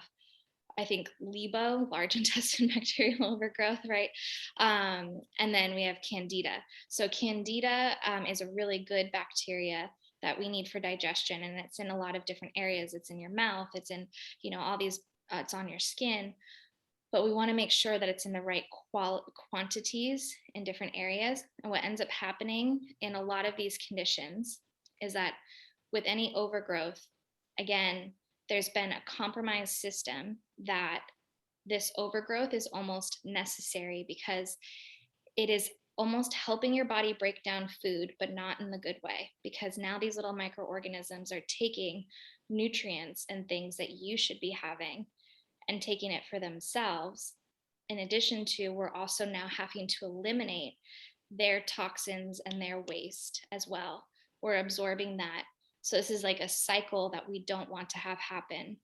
I think, LIBO, large intestine bacterial overgrowth, right? And then we have Candida. So Candida is a really good bacteria that we need for digestion, and it's in a lot of different areas. It's in your mouth. It's in, all these. It's on your skin. But we want to make sure that it's in the right quantities in different areas. And what ends up happening in a lot of these conditions is that with any overgrowth, again, there's been a compromised system that this overgrowth is almost necessary, because it is almost helping your body break down food, but not in the good way, because now these little microorganisms are taking nutrients and things that you should be having and taking it for themselves. In addition to, we're also now having to eliminate their toxins and their waste as well. We're absorbing that. So this is like a cycle that we don't want to have happen.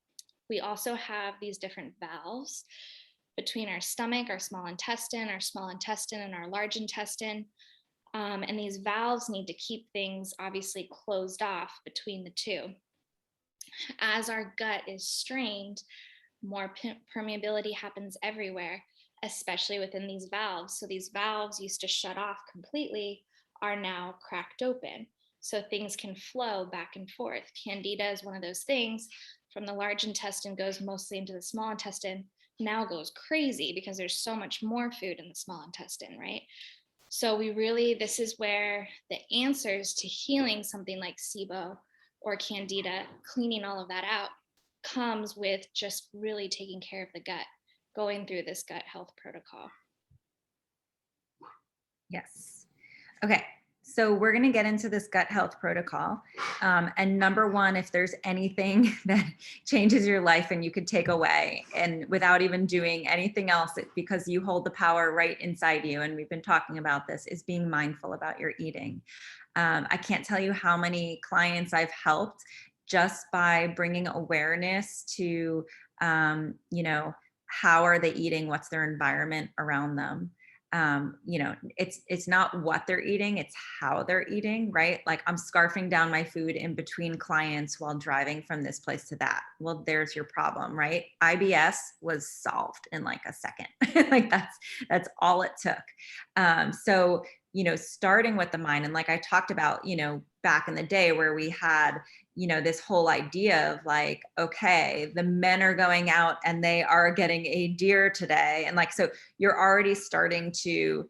We also have these different valves between our stomach, our small intestine, and our large intestine. And these valves need to keep things obviously closed off between the two. As our gut is strained, more permeability happens everywhere, especially within these valves. So these valves used to shut off completely, are now cracked open. So things can flow back and forth. Candida is one of those things. From the large intestine goes mostly into the small intestine, now goes crazy because there's so much more food in the small intestine, right? So this is where the answers to healing something like SIBO or Candida, cleaning all of that out, comes with just really taking care of the gut, going through this gut health protocol. Yes. Okay. So we're going to get into this gut health protocol. And number one, if there's anything that changes your life and you could take away, and without even doing anything else, because you hold the power right inside you, and we've been talking about this, is being mindful about your eating. I can't tell you how many clients I've helped just by bringing awareness to, how are they eating? What's their environment around them? It's not what they're eating, it's how they're eating, right? Like, I'm scarfing down my food in between clients while driving from this place to that. Well, there's your problem, right? IBS was solved in like a second. Like, that's all it took. So starting with the mind. And like I talked about, back in the day where we had, this whole idea of like, okay, the men are going out and they are getting a deer today. And like, so you're already starting to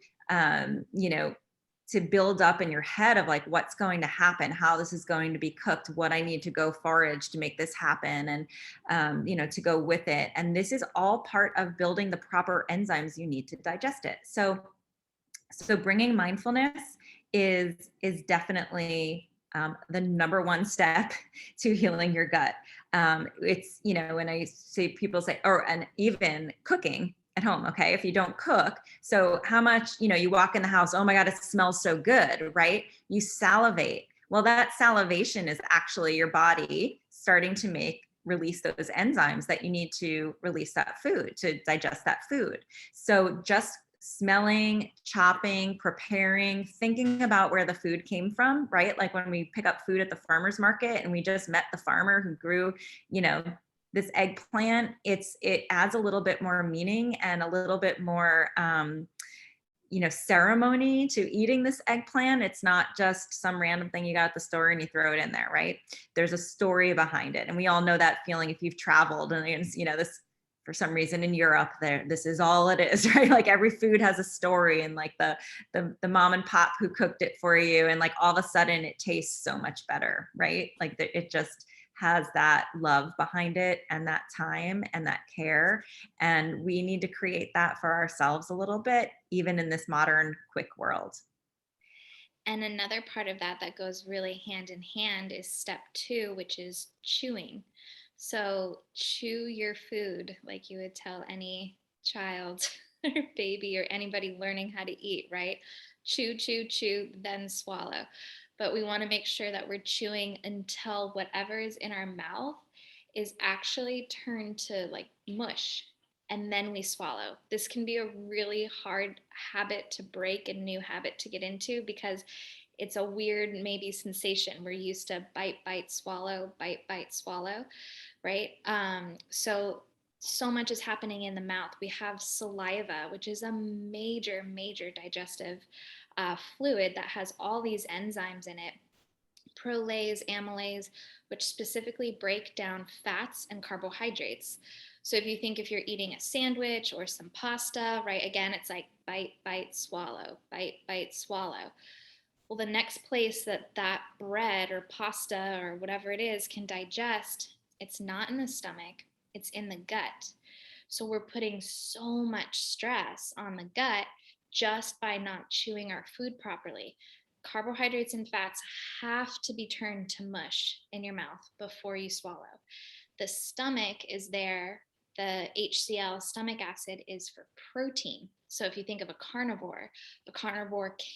build up in your head of like what's going to happen, how this is going to be cooked, what I need to go forage to make this happen, and to go with it. And this is all part of building the proper enzymes you need to digest it. So bringing mindfulness is definitely the number one step to healing your gut. It's when I see people say, and even cooking at home. Okay, if you don't cook, so how much you walk in the house, oh my god, it smells so good, right? You salivate. Well, that salivation is actually your body starting to release those enzymes that you need to release that food, to digest that food. So just smelling, chopping, preparing, thinking about where the food came from, right? Like when we pick up food at the farmer's market and we just met the farmer who grew, this eggplant, it adds a little bit more meaning and a little bit more ceremony to eating this eggplant. It's not just some random thing you got at the store and you throw it in there, right? There's a story behind it. And we all know that feeling if you've traveled and this, for some reason in Europe, this is all it is, right? Like every food has a story, and like the mom and pop who cooked it for you, and like all of a sudden it tastes so much better, right? Like it just has that love behind it, and that time and that care. And we need to create that for ourselves a little bit, even in this modern quick world. And another part of that goes really hand in hand is step 2, which is chewing. So chew your food like you would tell any child or baby or anybody learning how to eat, right? Chew, chew, chew, then swallow. But we want to make sure that we're chewing until whatever is in our mouth is actually turned to like mush, and then we swallow. This can be a really hard habit to break, a new habit to get into, because it's a weird maybe sensation. We're used to bite, bite, swallow, bite, bite, swallow, right? So much is happening in the mouth. We have saliva, which is a major, major digestive fluid that has all these enzymes in it, prolase, amylase, which specifically break down fats and carbohydrates. So if you're eating a sandwich or some pasta, right, again, it's like bite, bite, swallow, bite, bite, swallow. Well, the next place that bread or pasta or whatever it is can digest, it's not in the stomach, it's in the gut. So we're putting so much stress on the gut just by not chewing our food properly. Carbohydrates and fats have to be turned to mush in your mouth before you swallow. The stomach is there. The HCl, stomach acid, is for protein. So if you think of a carnivore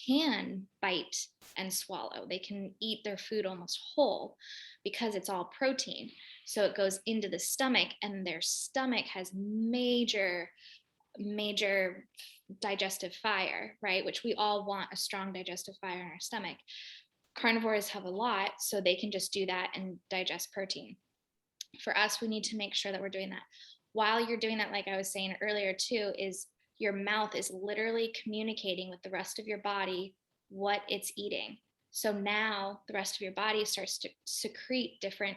can bite and swallow. They can eat their food almost whole because it's all protein. So it goes into the stomach, and their stomach has major, major digestive fire, right? Which we all want a strong digestive fire in our stomach. Carnivores have a lot, so they can just do that and digest protein. For us, we need to make sure that we're doing that. While you're doing that, like I was saying earlier too, is your mouth is literally communicating with the rest of your body what it's eating. So now the rest of your body starts to secrete different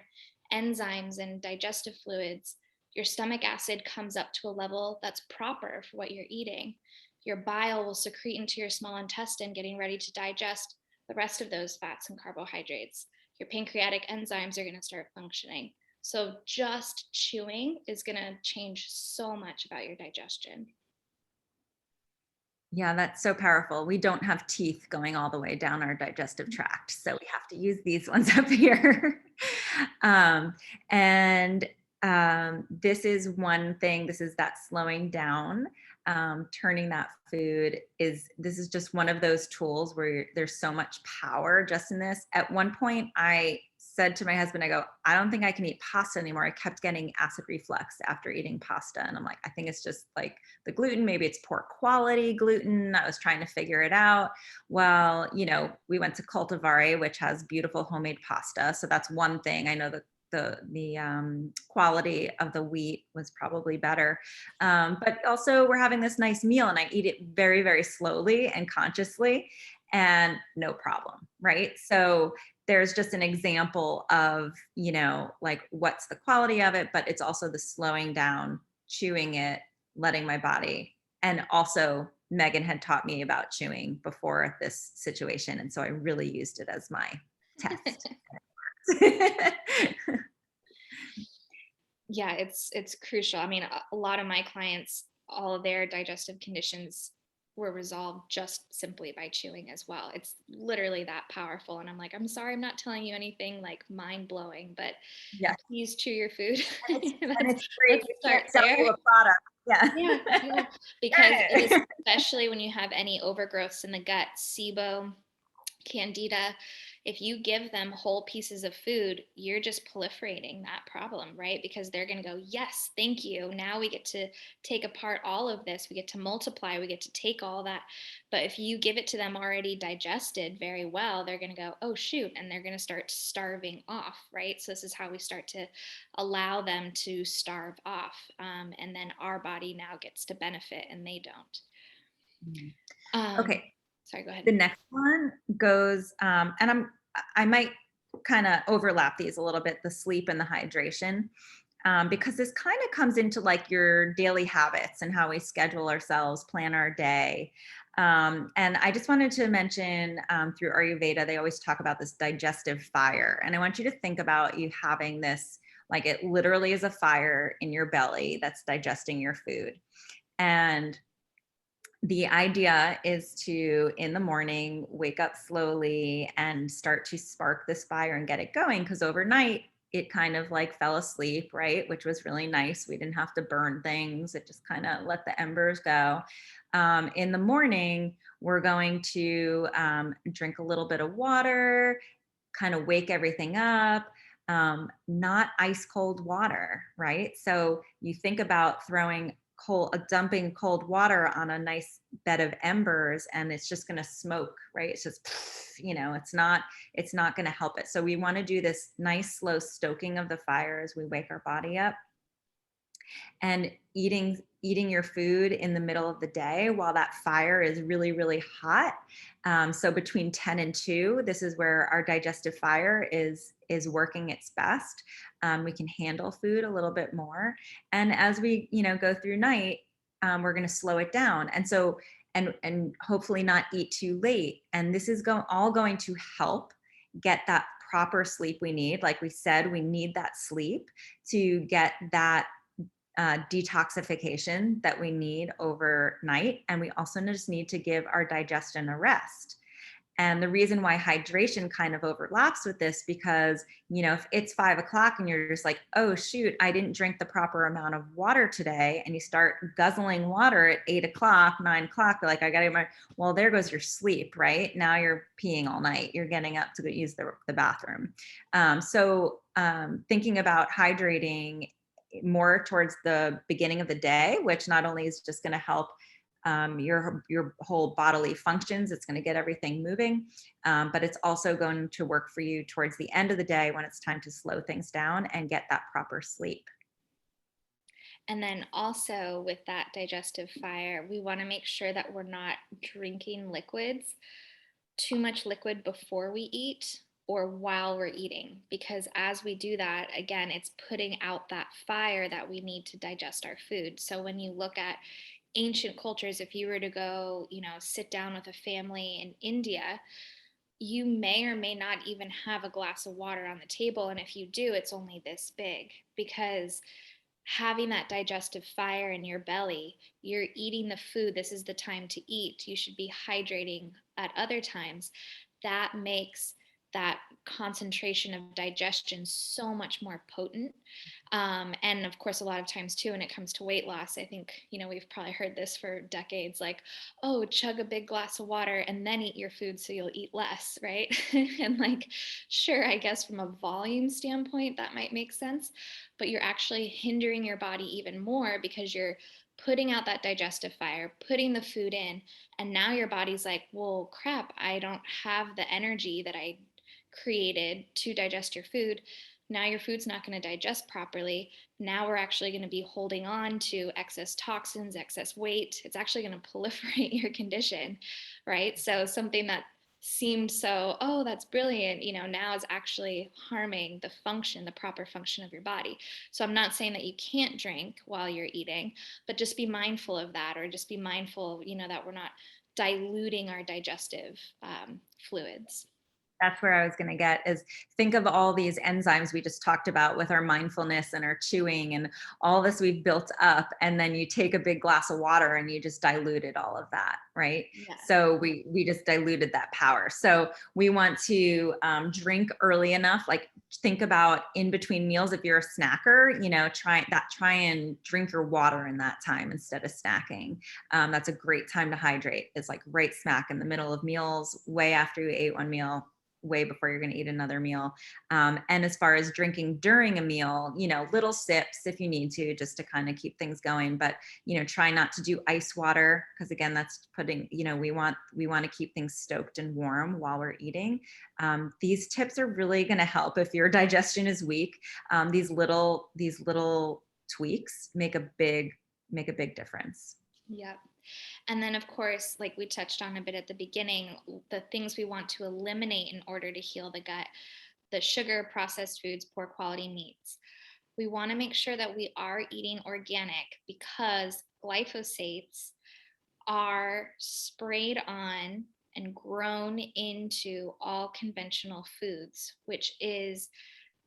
enzymes and digestive fluids. Your stomach acid comes up to a level that's proper for what you're eating. Your bile will secrete into your small intestine, getting ready to digest the rest of those fats and carbohydrates. Your pancreatic enzymes are going to start functioning. So just chewing is going to change so much about your digestion. Yeah, that's so powerful. We don't have teeth going all the way down our digestive tract, so we have to use these ones up here. And this is one thing. This is that slowing down, turning that food this is just one of those tools where there's so much power just in this. At one point, I said to my husband, I go, I don't think I can eat pasta anymore. I kept getting acid reflux after eating pasta. And I'm like, I think it's just like the gluten, maybe it's poor quality gluten. I was trying to figure it out. Well, we went to Cultivare, which has beautiful homemade pasta. So that's one thing. I know that the quality of the wheat was probably better. But also we're having this nice meal and I eat it very, very slowly and consciously. and no problem, right? So there's just an example of, like what's the quality of it, but it's also the slowing down, chewing it, letting my body. And also, Megan had taught me about chewing before this situation. And so I really used it as my test. Yeah, it's crucial. I mean, a lot of my clients, all of their digestive conditions were resolved just simply by chewing as well. It's literally that powerful. And I'm like, I'm sorry, I'm not telling you anything like mind blowing, but Yes. please chew your food. And let's it's free. let's We start can't sell there. you a product. Yeah. Yeah, yeah, because especially when you have any overgrowths in the gut, SIBO, Candida, if you give them whole pieces of food, you're just proliferating that problem, right? Because they're going to go, yes, thank you. Now we get to take apart all of this. We get to multiply. We get to take all that. But if you give it to them already digested very well, they're going to go, oh, shoot. And they're going to start starving off, right? So this is how we start to allow them to starve off. And then our body now gets to benefit and they don't. Mhm. Um, Okay. Sorry, go ahead. The next one goes, and I might kind of overlap these a little bit, the sleep and the hydration, because this kind of comes into like your daily habits and how we schedule ourselves, plan our day. And I just wanted to mention through Ayurveda, they always talk about this digestive fire. And I want you to think about you having this, like it literally is a fire in your belly that's digesting your food. And the idea is to, in the morning, wake up slowly and start to spark this fire and get it going. Because overnight, it kind of like fell asleep, right? Which was really nice. We didn't have to burn things, it just kind of let the embers go. In the morning, we're going to drink a little bit of water, kind of wake everything up. Not ice cold water, right? So you think about dumping cold water on a nice bed of embers, and it's just going to smoke, right? It's just, it's not going to help it. So we want to do this nice slow stoking of the fire as we wake our body up, and eating your food in the middle of the day while that fire is really, really hot. So between 10 and 2, this is where our digestive fire is working its best. We can handle food a little bit more, and as we go through night, we're going to slow it down, and hopefully not eat too late. And this is all going to help get that proper sleep we need. Like we said, we need that sleep to get that detoxification that we need overnight. And we also just need to give our digestion a rest. And the reason why hydration kind of overlaps with this, because, if it's 5 o'clock and you're just like, oh, shoot, I didn't drink the proper amount of water today, and you start guzzling water at 8 o'clock, 9 o'clock, like, I got to, well, there goes your sleep, right? Now you're peeing all night. You're getting up to go use the bathroom. So thinking about hydrating more towards the beginning of the day, which not only is just going to help your whole bodily functions, it's going to get everything moving, but it's also going to work for you towards the end of the day when it's time to slow things down and get that proper sleep. And then also with that digestive fire, we want to make sure that we're not drinking liquids, too much liquid before we eat or while we're eating, because as we do that, again, it's putting out that fire that we need to digest our food. So when you look at ancient cultures, if you were to go, sit down with a family in India, you may or may not even have a glass of water on the table. And if you do, it's only this big, because having that digestive fire in your belly, you're eating the food. This is the time to eat. You should be hydrating at other times. That makes that concentration of digestion so much more potent. And of course, a lot of times too, when it comes to weight loss, I think, we've probably heard this for decades, like, oh, chug a big glass of water and then eat your food so you'll eat less, right? And like, sure, I guess from a volume standpoint, that might make sense, but you're actually hindering your body even more because you're putting out that digestive fire, putting the food in, and now your body's like, well, crap, I don't have the energy that I created to digest your food. Now your food's not going to digest properly. Now we're actually going to be holding on to excess toxins, excess weight. It's actually going to proliferate your condition, right? So something that seemed so, oh, that's brilliant, now is actually harming the proper function of your body. So I'm not saying that you can't drink while you're eating, but just be mindful of that, or just be mindful, that we're not diluting our digestive fluids. That's where I was going to get is think of all these enzymes we just talked about with our mindfulness and our chewing and all this we've built up. And then you take a big glass of water and you just diluted all of that, right? Yeah. So we just diluted that power. So we want to drink early enough, like think about in between meals. If you're a snacker, try and drink your water in that time instead of snacking. That's a great time to hydrate. It's like right smack in the middle of meals, way after you ate one meal, way before you're going to eat another meal. And as far as drinking during a meal, little sips if you need to, just to kind of keep things going. But, try not to do ice water, because again, that's putting, we want to keep things stoked and warm while we're eating. These tips are really going to help if your digestion is weak. These little tweaks make a big difference. Yeah. And then, of course, like we touched on a bit at the beginning, the things we want to eliminate in order to heal the gut: the sugar, processed foods, poor quality meats. We want to make sure that we are eating organic, because glyphosates are sprayed on and grown into all conventional foods, which is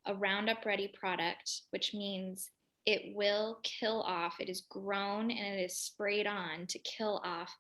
a Roundup Ready product, which means it will kill off, it is grown and it is sprayed on to kill off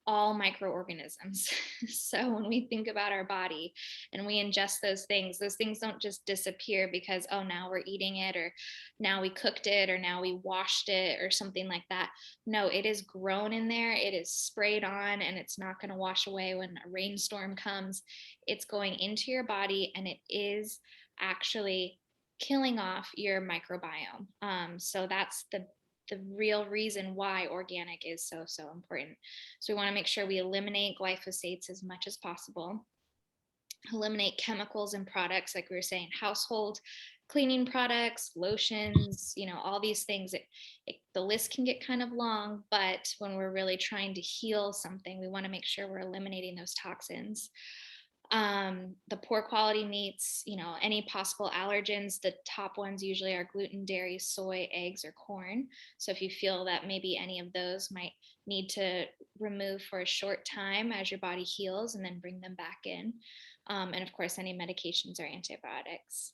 all microorganisms. So when we think about our body and we ingest those things don't just disappear because, oh, now we're eating it, or now we cooked it, or now we washed it, or something like that. No, it is grown in there, it is sprayed on, and it's not going to wash away when a rainstorm comes. It's going into your body and it is actually killing off your microbiome. So that's the real reason why organic is so important. So we want to make sure we eliminate glyphosates as much as possible, eliminate chemicals in products, like we were saying, household cleaning products, lotions, all these things. The list can get kind of long, but when we're really trying to heal something, we want to make sure we're eliminating those toxins. The poor quality meats, any possible allergens. The top ones usually are gluten, dairy, soy, eggs, or corn. So if you feel that maybe any of those might need to remove for a short time as your body heals, and then bring them back in. And of course, any medications or antibiotics.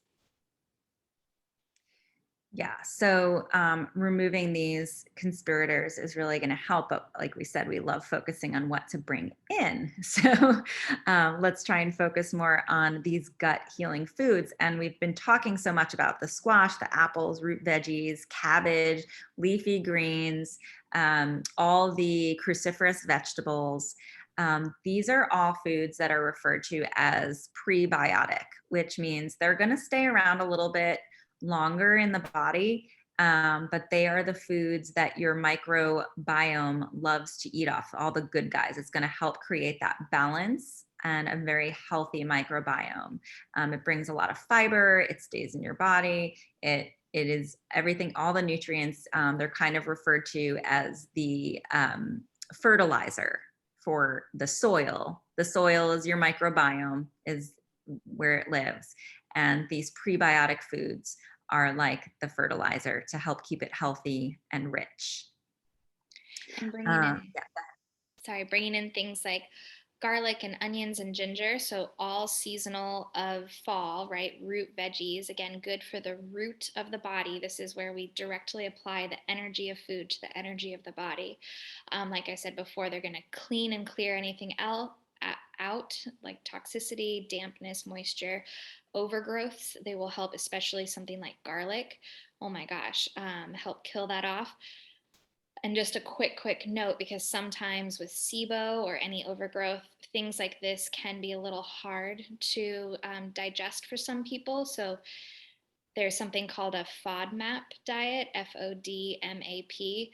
Yeah. So removing these conspirators is really going to help. But like we said, we love focusing on what to bring in. So let's try and focus more on these gut healing foods. And we've been talking so much about the squash, the apples, root veggies, cabbage, leafy greens, all the cruciferous vegetables. These are all foods that are referred to as prebiotic, which means they're going to stay around a little bit longer in the body, but they are the foods that your microbiome loves to eat off, all the good guys. It's going to help create that balance and a very healthy microbiome. It brings a lot of fiber, it stays in your body, it is everything, all the nutrients. They're kind of referred to as the fertilizer for the soil. The soil is your microbiome, is where it lives. And these prebiotic foods are like the fertilizer to help keep it healthy and rich. And bringing in, Yeah. bringing in things like garlic and onions and ginger. So all seasonal of fall, right? Root veggies, again, good for the root of the body. This is where we directly apply the energy of food to the energy of the body. Like I said before, they're going to clean and clear anything else out, like toxicity, dampness, moisture, overgrowths. They will help, especially something like garlic. Oh my gosh, help kill that off. And just a quick note, because sometimes with SIBO or any overgrowth, things like this can be a little hard to digest for some people. So there's something called a FODMAP diet, FODMAP.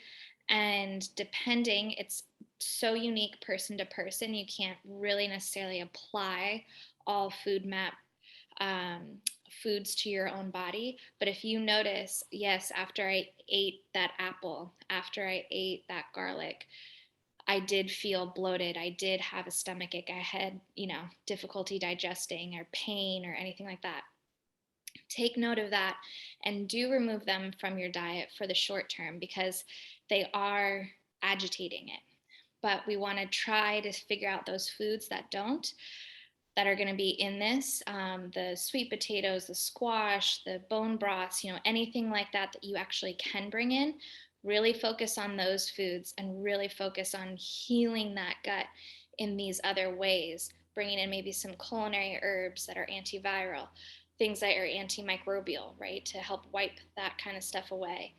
And depending, it's so unique person to person, you can't really necessarily apply all um, foods to your own body. But if you notice, yes, after I ate that apple, after I ate that garlic, I did feel bloated. I did have a stomach ache. I had, difficulty digesting or pain or anything like that. Take note of that and do remove them from your diet for the short term because they are agitating it. But we want to try to figure out those foods that are going to be in this, the sweet potatoes, the squash, the bone broths, anything like that that you actually can bring in. Really focus on those foods and really focus on healing that gut in these other ways, bringing in maybe some culinary herbs that are antiviral, things that are antimicrobial, right, to help wipe that kind of stuff away.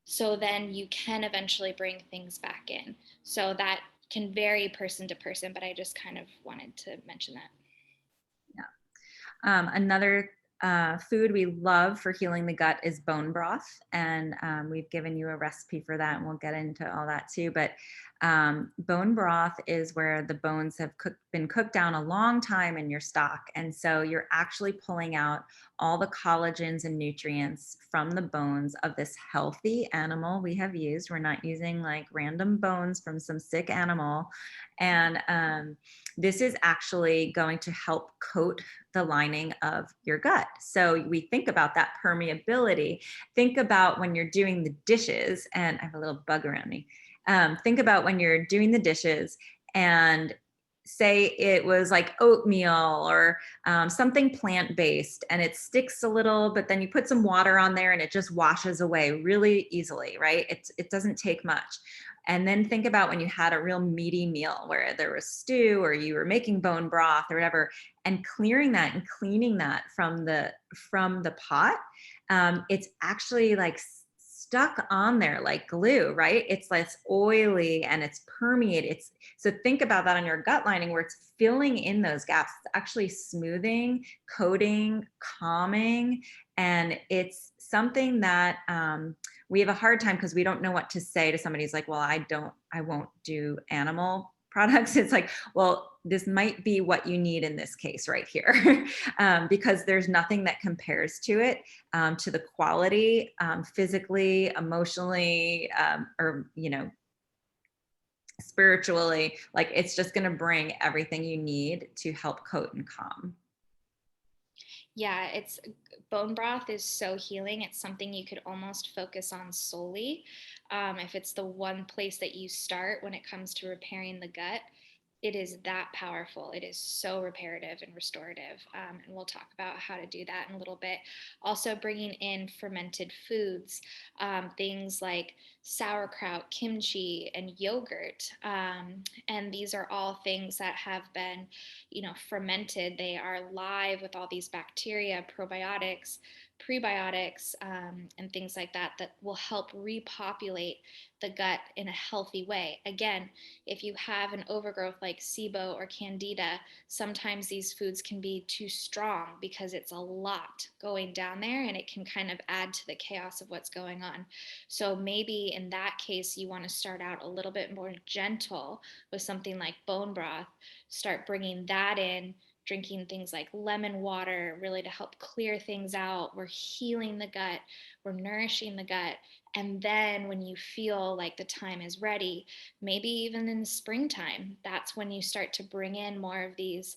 So then you can eventually bring things back in. So that can vary person to person, but I just kind of wanted to mention that. Another food we love for healing the gut is bone broth. And we've given you a recipe for that, and we'll get into all that too. But bone broth is where the bones have been cooked down a long time in your stock. And so you're actually pulling out all the collagens and nutrients from the bones of this healthy animal we have used. We're not using like random bones from some sick animal. And this is actually going to help coat the lining of your gut. So we think about that permeability. Think about when you're doing the dishes, and I have a little bug around me. Think about when you're doing the dishes and say it was like oatmeal or something plant-based, and it sticks a little, but then you put some water on there and it just washes away really easily, right? It doesn't take much. And then think about when you had a real meaty meal where there was stew or you were making bone broth or whatever, and clearing that and cleaning that from the pot. It's actually like stuck on there like glue, right? It's less oily and it's permeated. So think about that on your gut lining where it's filling in those gaps. It's actually smoothing, coating, calming, and it's something that we have a hard time because we don't know what to say to somebody who's like, well, I won't do animal products. It's like, well, this might be what you need in this case right here, because there's nothing that compares to it, to the quality, physically, emotionally, or, spiritually. Like it's just going to bring everything you need to help coat and calm. Yeah, it's bone broth is so healing. It's something you could almost focus on solely. If it's the one place that you start when it comes to repairing the gut, it is that powerful. It is so reparative and restorative. And we'll talk about how to do that in a little bit. Also, bringing in fermented foods, things like sauerkraut, kimchi, and yogurt. And these are all things that have been, fermented. They are live with all these bacteria, probiotics, prebiotics, and things like that that will help repopulate the gut in a healthy way. Again, if you have an overgrowth like SIBO or Candida, sometimes these foods can be too strong because it's a lot going down there and it can kind of add to the chaos of what's going on. So maybe in that case, you want to start out a little bit more gentle with something like bone broth, start bringing that in, drinking things like lemon water, really to help clear things out. We're healing the gut, we're nourishing the gut. And then when you feel like the time is ready, maybe even in the springtime, that's when you start to bring in more of these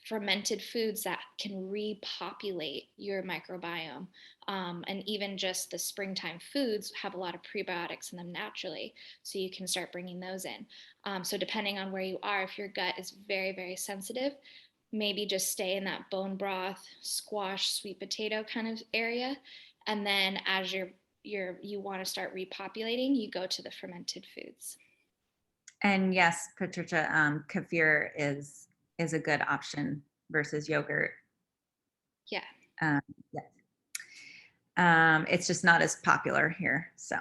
fermented foods that can repopulate your microbiome. And even just the springtime foods have a lot of prebiotics in them naturally. So you can start bringing those in. So depending on where you are, if your gut is very, very sensitive, maybe just stay in that bone broth, squash, sweet potato kind of area. And then as you want to start repopulating, you go to the fermented foods. And yes, Patricia, kefir is a good option versus yogurt. Yeah. Um, yes. It's just not as popular here, so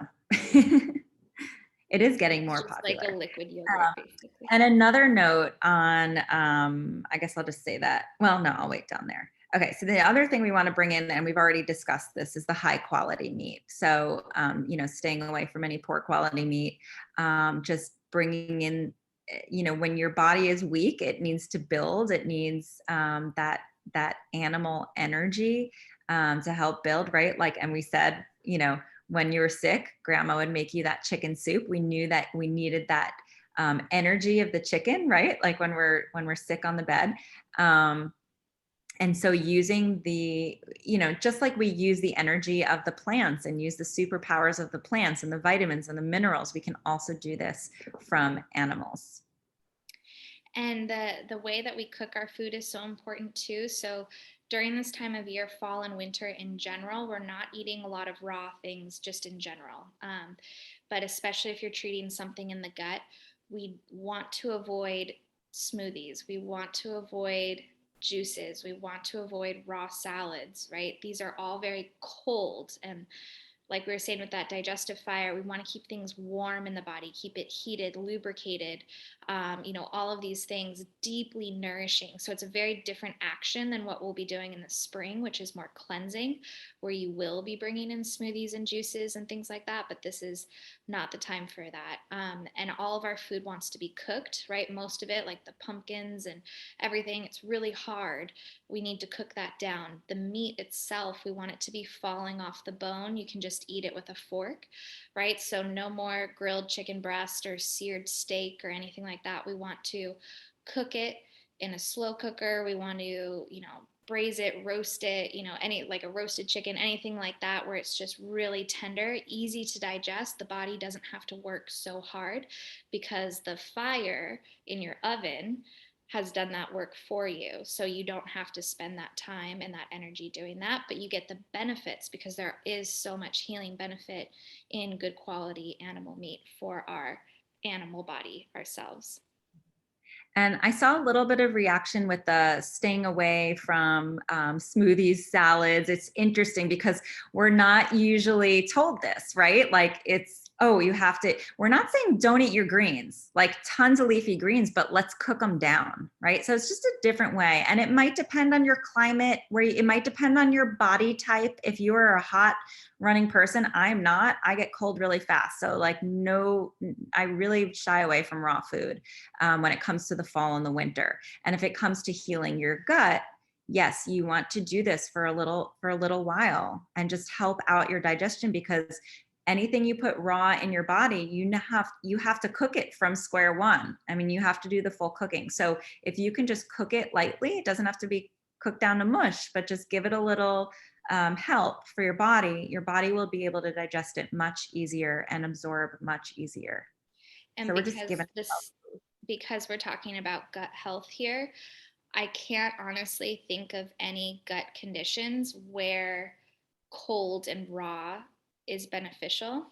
it is getting more It's just like popular. a liquid yogurt, basically. And another note on, I guess I'll just say that. Well, no, I'll wait down there. Okay, so the other thing we want to bring in, and we've already discussed this, is the high quality meat. So, staying away from any poor quality meat, just bringing in, when your body is weak, it needs to build. It needs that animal energy to help build, right? Like, and we said, when you were sick, grandma would make you that chicken soup. We knew that we needed that energy of the chicken, right? Like when we're sick on the bed. Um, and so using the, just like we use the energy of the plants and use the superpowers of the plants and the vitamins and the minerals, we can also do this from animals. And the way that we cook our food is so important too. So during this time of year, fall and winter in general, we're not eating a lot of raw things just in general. But especially if you're treating something in the gut, we want to avoid smoothies. We want to avoid juices. We want to avoid raw salads, right? These are all very cold, and like we were saying with that digestive fire, we want to keep things warm in the body, keep it heated, lubricated, all of these things deeply nourishing. So it's a very different action than what we'll be doing in the spring, which is more cleansing, where you will be bringing in smoothies and juices and things like that. But this is not the time for that. And all of our food wants to be cooked, right? Most of it, like the pumpkins and everything, it's really hard. We need to cook that down. The meat itself, we want it to be falling off the bone. You can just eat it with a fork, right? So no more grilled chicken breast or seared steak or anything like that. We want to cook it in a slow cooker. We want to, braise it, roast it, any like a roasted chicken, anything like that, where it's just really tender, easy to digest. The body doesn't have to work so hard because the fire in your oven has done that work for you. So you don't have to spend that time and that energy doing that, but you get the benefits because there is so much healing benefit in good quality animal meat for our animal body ourselves. And I saw a little bit of reaction with the staying away from smoothies, salads. It's interesting because we're not usually told this, right? Like oh, you have to, we're not saying don't eat your greens, like tons of leafy greens, but let's cook them down, right? So it's just a different way. And it might depend on your climate, it might depend on your body type. If you are a hot running person, I'm not, I get cold really fast. So like, no, I really shy away from raw food when it comes to the fall and the winter. And if it comes to healing your gut, yes, you want to do this for a little while and just help out your digestion, because anything you put raw in your body, you have to cook it from square one. I mean, you have to do the full cooking. So if you can just cook it lightly, it doesn't have to be cooked down to mush, but just give it a little help for your body will be able to digest it much easier and absorb much easier. And So we're just giving because we're talking about gut health here, I can't honestly think of any gut conditions where cold and raw is beneficial.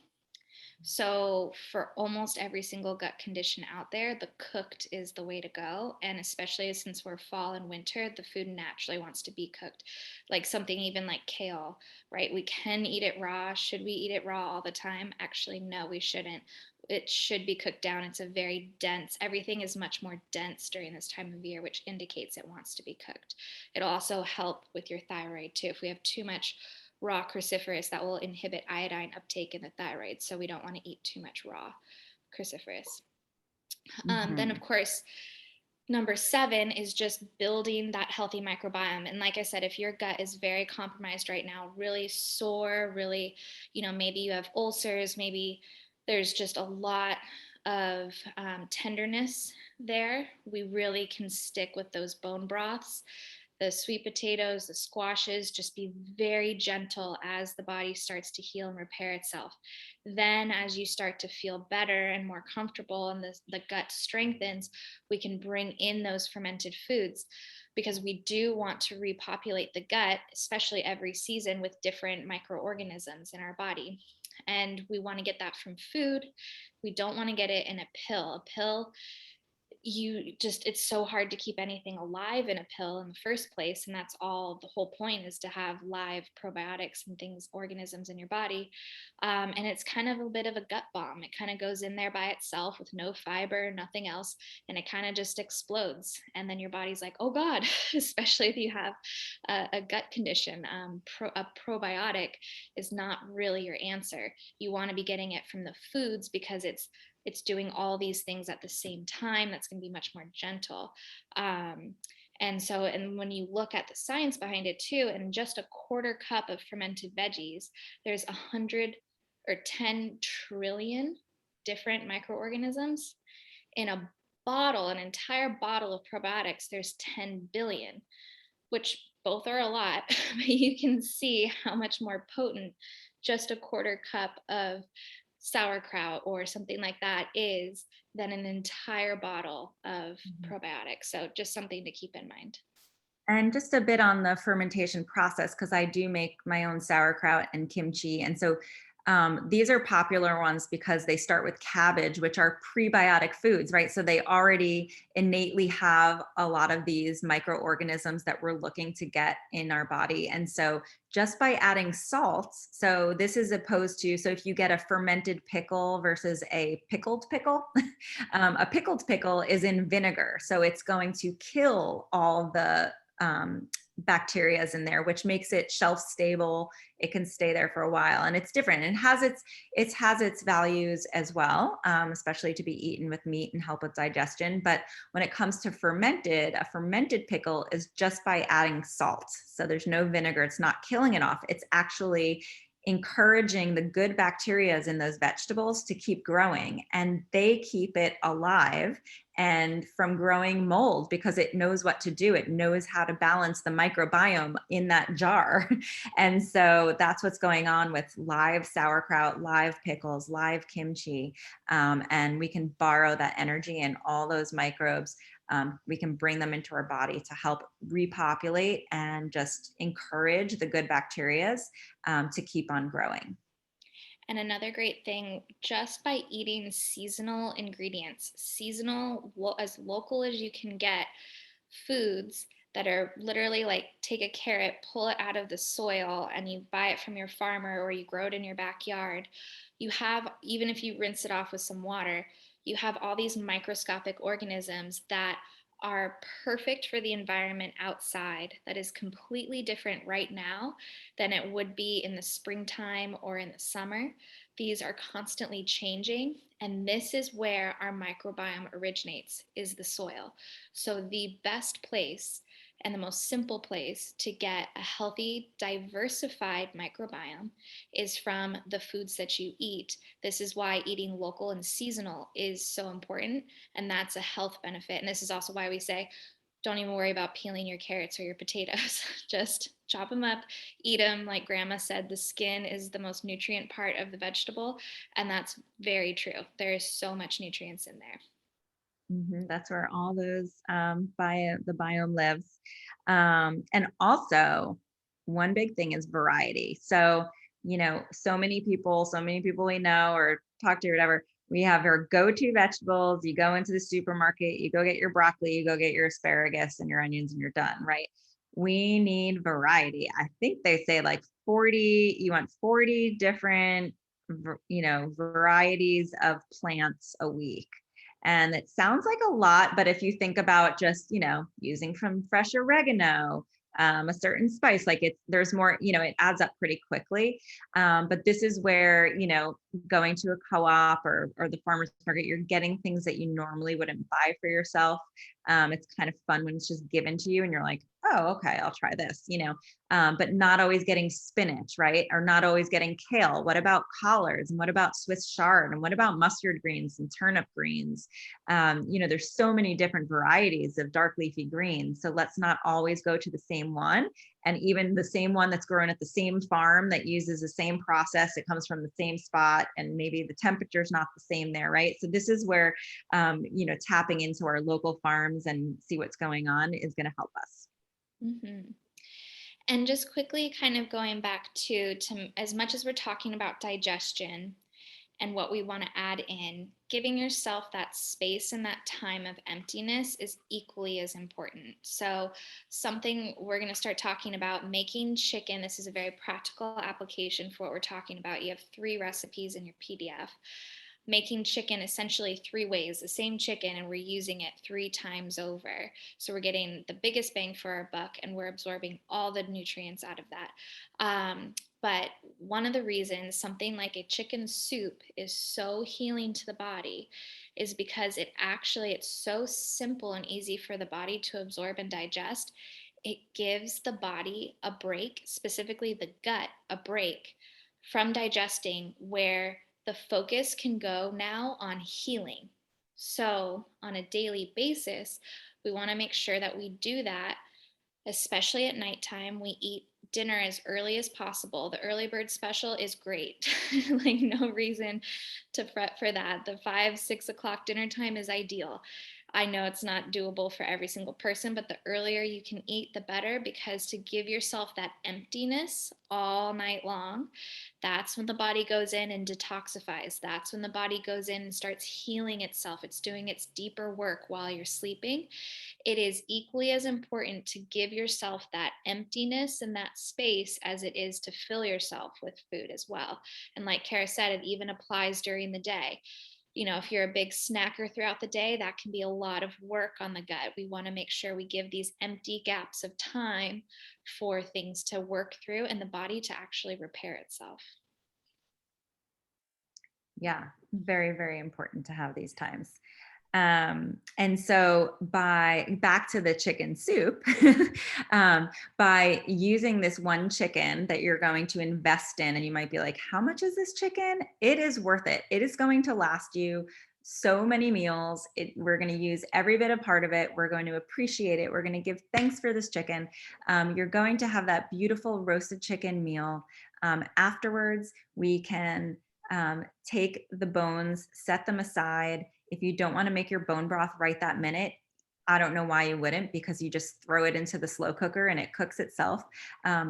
So, for almost every single gut condition out there, the cooked is the way to go. And especially since we're fall and winter, the food naturally wants to be cooked. Like something even like kale, right? We can eat it raw. Should we eat it raw all the time? Actually, no, we shouldn't. It should be cooked down. It's a very dense, everything is much more dense during this time of year, which indicates it wants to be cooked. It'll also help with your thyroid too. If we have too much raw cruciferous, that will inhibit iodine uptake in the thyroid. So we don't want to eat too much raw cruciferous. Then, of course, number 7 is just building that healthy microbiome. And like I said, if your gut is very compromised right now, really sore, really, maybe you have ulcers, maybe there's just a lot of tenderness there, we really can stick with those bone broths, the sweet potatoes, the squashes. Just be very gentle as the body starts to heal and repair itself. Then, as you start to feel better and more comfortable and the gut strengthens, we can bring in those fermented foods, because we do want to repopulate the gut, especially every season, with different microorganisms in our body. And we want to get that from food. We don't want to get it in a pill. A pill, it's so hard to keep anything alive in a pill in the first place, and that's all the whole point, is to have live probiotics and things, organisms in your body. And it's kind of a bit of a gut bomb. It kind of goes in there by itself with no fiber, nothing else, and it kind of just explodes, and then your body's like, oh god. Especially if you have a gut condition. A probiotic is not really your answer. You want to be getting it from the foods, because it's doing all these things at the same time. That's going to be much more gentle. And when you look at the science behind it too, in just a quarter cup of fermented veggies, there's 100 or 10 trillion different microorganisms. In a bottle, an entire bottle of probiotics, there's 10 billion, which both are a lot, but you can see how much more potent just a quarter cup of sauerkraut or something like that is than an entire bottle of Mhm. probiotics. So just something to keep in mind. And just a bit on the fermentation process, because I do make my own sauerkraut and kimchi. And so these are popular ones because they start with cabbage, which are prebiotic foods, right? So they already innately have a lot of these microorganisms that we're looking to get in our body. And so just by adding salts, so this is opposed to, so if you get a fermented pickle versus a pickled pickle, a pickled pickle is in vinegar. So it's going to kill all the bacteria is in there, which makes it shelf stable. It can stay there for a while, and it's different. It has its values as well, especially to be eaten with meat and help with digestion. But when it comes to fermented, a fermented pickle is just by adding salt. So there's no vinegar. It's not killing it off. It's actually encouraging the good bacteria in those vegetables to keep growing, and they keep it alive and from growing mold because it knows what to do. It knows how to balance the microbiome in that jar. And so that's what's going on with live sauerkraut, live pickles, live kimchi. And we can borrow that energy and all those microbes. We can bring them into our body to help repopulate and just encourage the good bacteria to keep on growing. And another great thing, just by eating seasonal ingredients, seasonal, as local as you can get, foods that are literally like take a carrot, pull it out of the soil, and you buy it from your farmer or you grow it in your backyard. You have, even if you rinse it off with some water, you have all these microscopic organisms that are perfect for the environment outside, that is completely different right now than it would be in the springtime or in the summer. These are constantly changing, and this is where our microbiome originates, is the soil. So the best place and the most simple place to get a healthy, diversified microbiome is from the foods that you eat. This is why eating local and seasonal is so important, and that's a health benefit. And this is also why we say, don't even worry about peeling your carrots or your potatoes. Just chop them up, eat them. Like grandma said, the skin is the most nutrient part of the vegetable. And that's very true. There is so much nutrients in there. That's where all those the biome lives. And also, one big thing is variety. So, so many people we know or talk to or whatever, we have our go-to vegetables. You go into the supermarket, you go get your broccoli, you go get your asparagus and your onions, and you're done, right? We need variety. I think they say like 40, you want 40 different, varieties of plants a week. And it sounds like a lot, but if you think about just, using from fresh oregano, a certain spice, like there's more, it adds up pretty quickly. But this is where, going to a co-op or the farmer's market, you're getting things that you normally wouldn't buy for yourself. It's kind of fun when it's just given to you and you're like, oh, okay, I'll try this, but not always getting spinach, right? Or not always getting kale. What about collards? And what about Swiss chard? And what about mustard greens and turnip greens? There's so many different varieties of dark leafy greens. So let's not always go to the same one. And even the same one that's grown at the same farm that uses the same process, it comes from the same spot, and maybe the temperature is not the same there, right? So this is where, tapping into our local farms and see what's going on is going to help us. Mm-hmm. And just quickly, kind of going back to as much as we're talking about digestion and what we want to add in, giving yourself that space and that time of emptiness is equally as important. So, something we're going to start talking about, making chicken. This is a very practical application for what we're talking about. You have 3 recipes in your PDF. Making chicken essentially 3 ways, the same chicken, and we're using it 3 times over. So we're getting the biggest bang for our buck and we're absorbing all the nutrients out of that. But one of the reasons something like a chicken soup is so healing to the body is because it's so simple and easy for the body to absorb and digest. It gives the body a break, specifically the gut, a break from digesting, where the focus can go now on healing. So, on a daily basis, we want to make sure that we do that, especially at nighttime. We eat dinner as early as possible. The early bird special is great. Like, no reason to fret for that. The 5, 6 o'clock dinner time is ideal. I know it's not doable for every single person, but the earlier you can eat, the better, because to give yourself that emptiness all night long, that's when the body goes in and detoxifies. That's when the body goes in and starts healing itself. It's doing its deeper work while you're sleeping. It is equally as important to give yourself that emptiness and that space as it is to fill yourself with food as well. And like Kara said, it even applies during the day. If you're a big snacker throughout the day, that can be a lot of work on the gut. We want to make sure we give these empty gaps of time for things to work through and the body to actually repair itself. Yeah, very, very important to have these times. And so by back to the chicken soup, by using this one chicken that you're going to invest in, and you might be like, how much is this chicken? It is worth it. It is going to last you so many meals. We're going to use every bit of part of it. We're going to appreciate it. We're going to give thanks for this chicken. You're going to have that beautiful roasted chicken meal. Afterwards, we can take the bones, set them aside. If you don't want to make your bone broth right that minute, I don't know why you wouldn't, because you just throw it into the slow cooker and it cooks itself.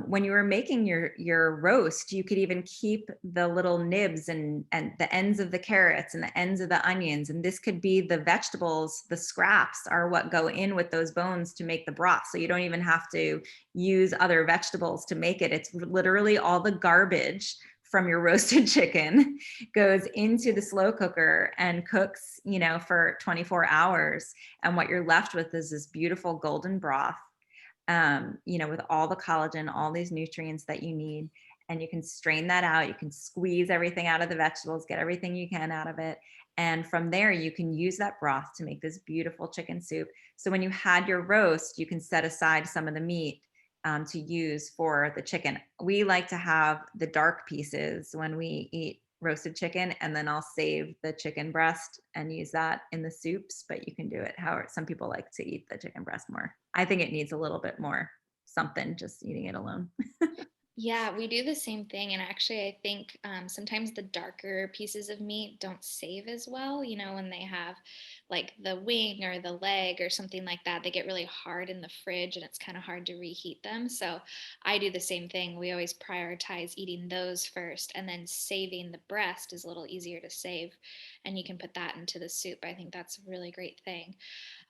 When you were making your roast, you could even keep the little nibs and the ends of the carrots and the ends of the onions. And this could be the vegetables, the scraps are what go in with those bones to make the broth. So you don't even have to use other vegetables to make it. It's literally all the garbage from your roasted chicken goes into the slow cooker and cooks, for 24 hours. And what you're left with is this beautiful golden broth, with all the collagen, all these nutrients that you need. And you can strain that out. You can squeeze everything out of the vegetables, get everything you can out of it. And from there, you can use that broth to make this beautiful chicken soup. So when you had your roast, you can set aside some of the meat to use for the chicken. We like to have the dark pieces when we eat roasted chicken, and then I'll save the chicken breast and use that in the soups. But you can do it however. Some people like to eat the chicken breast more. I think it needs a little bit more something just eating it alone. Yeah, we do the same thing. And actually, I think sometimes the darker pieces of meat don't save as well. When they have like the wing or the leg or something like that, they get really hard in the fridge and it's kind of hard to reheat them. So I do the same thing. We always prioritize eating those first, and then saving the breast is a little easier to save. And you can put that into the soup. I think that's a really great thing.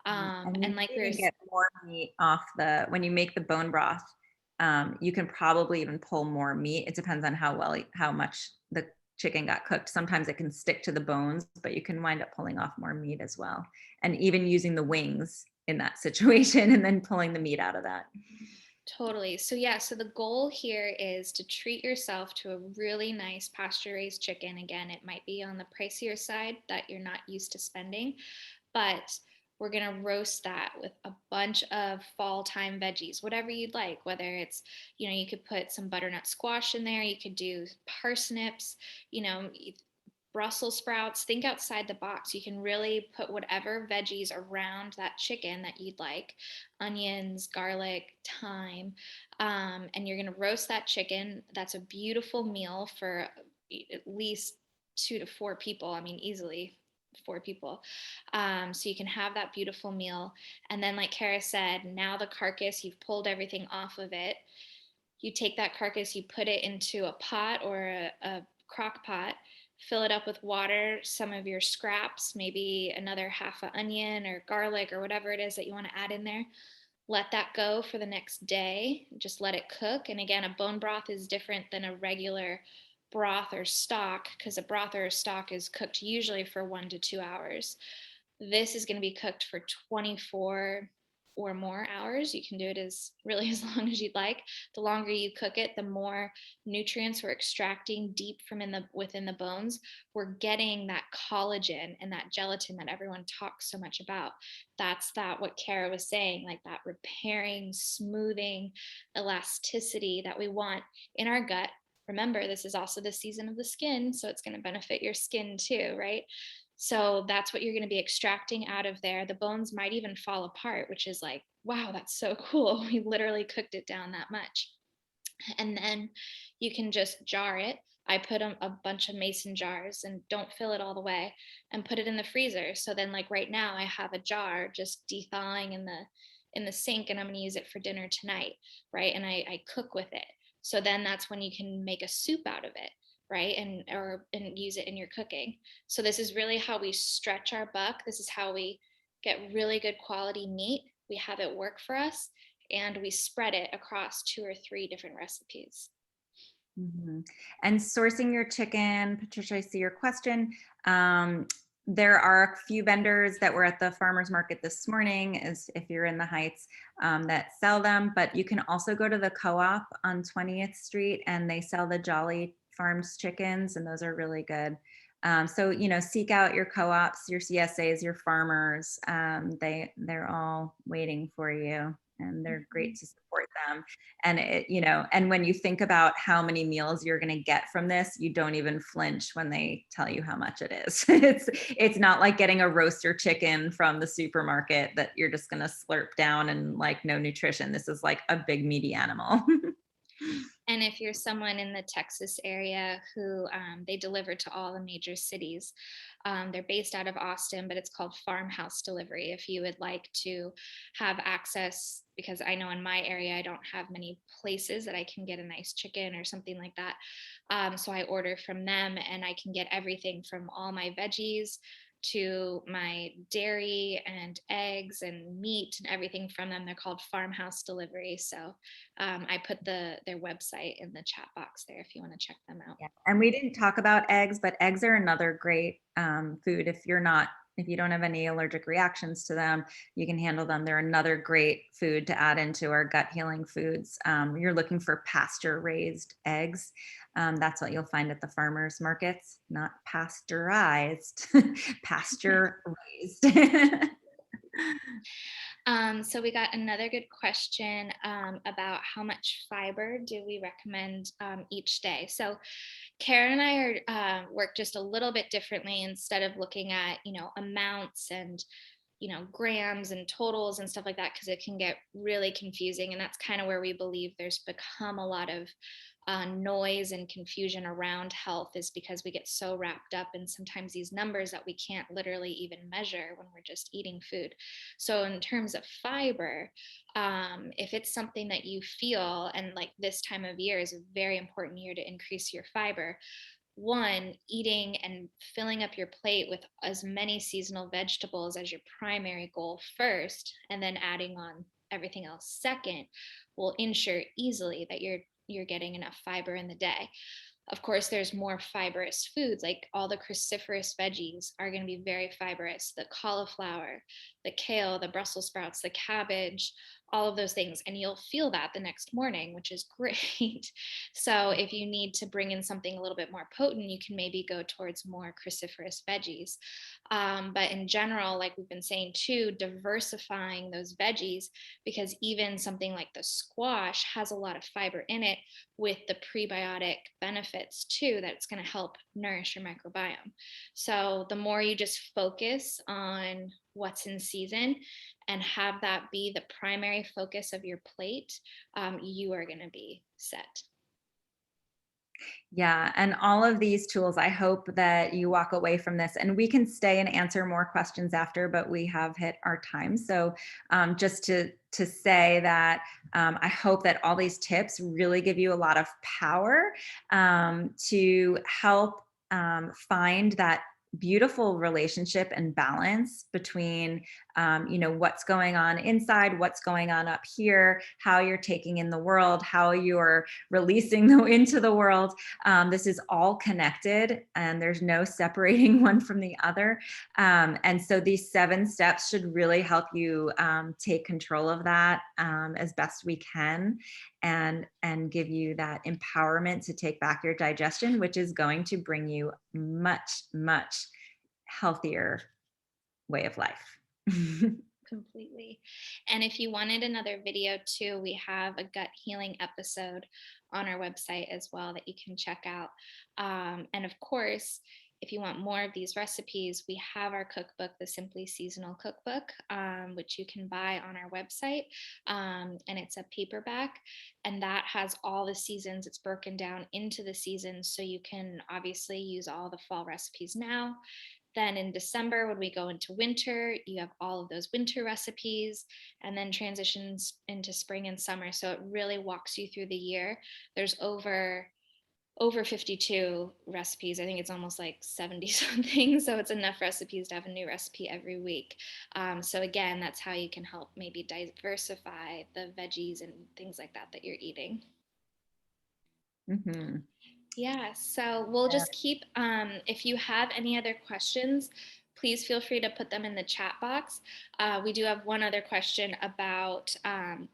And you And like can we were even get more meat off when you make the bone broth. You can probably even pull more meat. It depends on how much the chicken got cooked. Sometimes it can stick to the bones, but you can wind up pulling off more meat as well. And even using the wings in that situation and then pulling the meat out of that. Totally. So yeah, so the goal here is to treat yourself to a really nice pasture raised chicken. Again, it might be on the pricier side that you're not used to spending, but we're going to roast that with a bunch of fall time veggies, whatever you'd like, whether it's, you could put some butternut squash in there, you could do parsnips, you know, Brussels sprouts. Think outside the box. You can really put whatever veggies around that chicken that you'd like, onions, garlic, thyme, and you're going to roast that chicken. That's a beautiful meal for at least 2 to 4 people. I mean, easily 4 people. So you can have that beautiful meal. And then, like Kara said, now the carcass, you've pulled everything off of it. You take that carcass, you put it into a pot or a crock pot, fill it up with water, some of your scraps, maybe another half an onion or garlic or whatever it is that you want to add in there. Let that go for the next day. Just let it cook. And again, a bone broth is different than a regular broth or stock, because a broth or a stock is cooked usually for 1 to 2 hours. This is going to be cooked for 24 or more hours. You can do it as really as long as you'd like. The longer you cook it, the more nutrients we're extracting deep from within the bones. We're getting that collagen and that gelatin that everyone talks so much about. That's what Kara was saying, like that repairing, smoothing elasticity that we want in our gut. Remember, this is also the season of the skin, so it's going to benefit your skin too, right? So that's what you're going to be extracting out of there. The bones might even fall apart, which is like, wow, that's so cool. We literally cooked it down that much. And then you can just jar it. I put a bunch of mason jars and don't fill it all the way and put it in the freezer. So then like right now I have a jar just thawing in the sink and I'm going to use it for dinner tonight, right? And I cook with it. So then that's when you can make a soup out of it, right? And use it in your cooking. So this is really how we stretch our buck. This is how we get really good quality meat. We have it work for us and we spread it across 2 or 3 different recipes. Mhm. And sourcing your chicken, Patricia, I see your question. Um, there are a few vendors that were at the farmers market this morning, as if you're in the Heights, that sell them. But you can also go to the co-op on 20th Street, and they sell the Jolly Farms chickens, and those are really good. So seek out your co-ops, your CSAs, your farmers. They're all waiting for you, and they're great Mhm. to support them. And and when you think about how many meals you're going to get from this, you don't even flinch when they tell you how much it is. It's not like getting a roaster chicken from the supermarket that you're just going to slurp down and like no nutrition. This is like a big meaty animal. And if you're someone in the Texas area who they deliver to all the major cities, they're based out of Austin, but it's called farmhouse delivery. If you would like to have access, because I know in my area I don't have many places that I can get a nice chicken or something like that. So I order from them and I can get everything from all my veggies to my dairy and eggs and meat and everything from them. They're called farmhouse delivery. So I put their website in the chat box there if you want to check them out. Yeah. And we didn't talk about eggs, but eggs are another great food. If you don't have any allergic reactions to them, you can handle them. They're another great food to add into our gut healing foods. You're looking for pasture raised eggs. That's what you'll find at the farmers markets, not pasteurized, pasture raised. So we got another good question about how much fiber do we recommend each day. So Kara and I are work just a little bit differently. Instead of looking at amounts and grams and totals and stuff like that, because it can get really confusing. And that's kind of where we believe there's become a lot of noise and confusion around health, is because we get so wrapped up in sometimes these numbers that we can't literally even measure when we're just eating food. So in terms of fiber, if it's something that you feel, and like this time of year is a very important year to increase your fiber, one, eating and filling up your plate with as many seasonal vegetables as your primary goal first, and then adding on everything else second, will ensure easily that you're getting enough fiber in the day. Of course, there's more fibrous foods, like all the cruciferous veggies are going to be very fibrous. The cauliflower, the kale, the Brussels sprouts, the cabbage, all of those things. And you'll feel that the next morning, which is great. So if you need to bring in something a little bit more potent, you can maybe go towards more cruciferous veggies. But in general, like we've been saying too, diversifying those veggies, because even something like the squash has a lot of fiber in it, with the prebiotic benefits too, that's going to help nourish your microbiome. So the more you just focus on what's in season and have that be the primary focus of your plate, you are going to be set. Yeah, and all of these tools, I hope that you walk away from this, and we can stay and answer more questions after, but we have hit our time. So just to say that I hope that all these tips really give you a lot of power to help find that beautiful relationship and balance between what's going on inside, what's going on up here, how you're taking in the world, how you're releasing into the world. This is all connected and there's no separating one from the other. And so these 7 steps should really help you take control of that as best we can, and give you that empowerment to take back your digestion, which is going to bring you much healthier way of life. Completely. And if you wanted another video too, we have a gut healing episode on our website as well that you can check out. And of course, if you want more of these recipes, we have our cookbook, the Simply Seasonal Cookbook, which you can buy on our website. And it's a paperback, and that has all the seasons. It's broken down into the seasons. So you can obviously use all the fall recipes now. Then in December, when we go into winter, you have all of those winter recipes, and then transitions into spring and summer. So it really walks you through the year. There's over 52 recipes. I think it's almost like 70 something. So it's enough recipes to have a new recipe every week. So again, that's how you can help maybe diversify the veggies and things like that that you're eating. Mm-hmm. Yeah, so we'll just keep, if you have any other questions, please feel free to put them in the chat box. We do have one other question about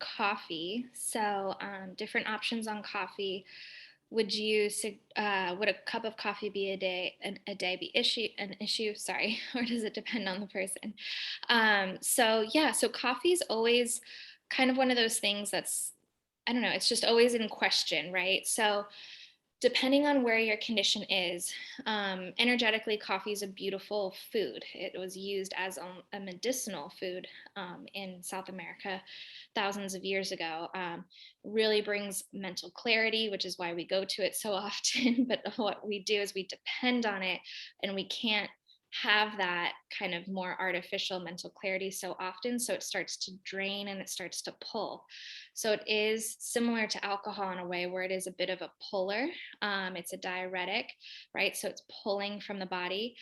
coffee. So different options on coffee. Would would a cup of coffee be a day be an issue? Sorry, or does it depend on the person? So yeah, so coffee is always kind of one of those things that's, I don't know, it's just always in question, right? So depending on where your condition is, energetically, coffee is a beautiful food. It was used as a medicinal food in South America thousands of years ago. Really brings mental clarity, which is why we go to it so often. But what we do is we depend on it, and we can't have that kind of more artificial mental clarity so often. So it starts to drain and it starts to pull. So it is similar to alcohol in a way where it is a bit of a puller. It's a diuretic, right? So it's pulling from the body.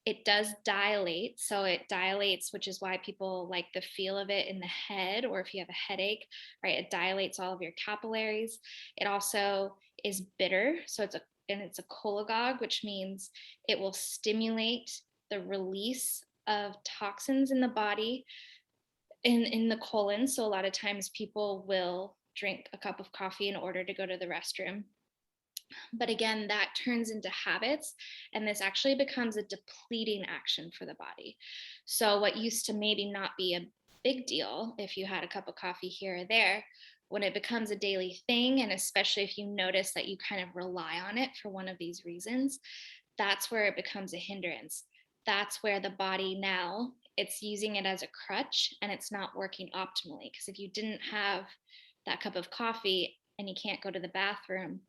It does dilate. So it dilates, which is why people like the feel of it in the head, or if you have a headache, right? It dilates all of your capillaries. It also is bitter. So it's a cholagogue, which means it will stimulate the release of toxins in the body in the colon. So a lot of times people will drink a cup of coffee in order to go to the restroom. But again, that turns into habits, and this actually becomes a depleting action for the body. So what used to maybe not be a big deal if you had a cup of coffee here or there, when it becomes a daily thing, and especially if you notice that you kind of rely on it for one of these reasons, that's where it becomes a hindrance. That's where the body now, it's using it as a crutch, and it's not working optimally. Because if you didn't have that cup of coffee and you can't go to the bathroom,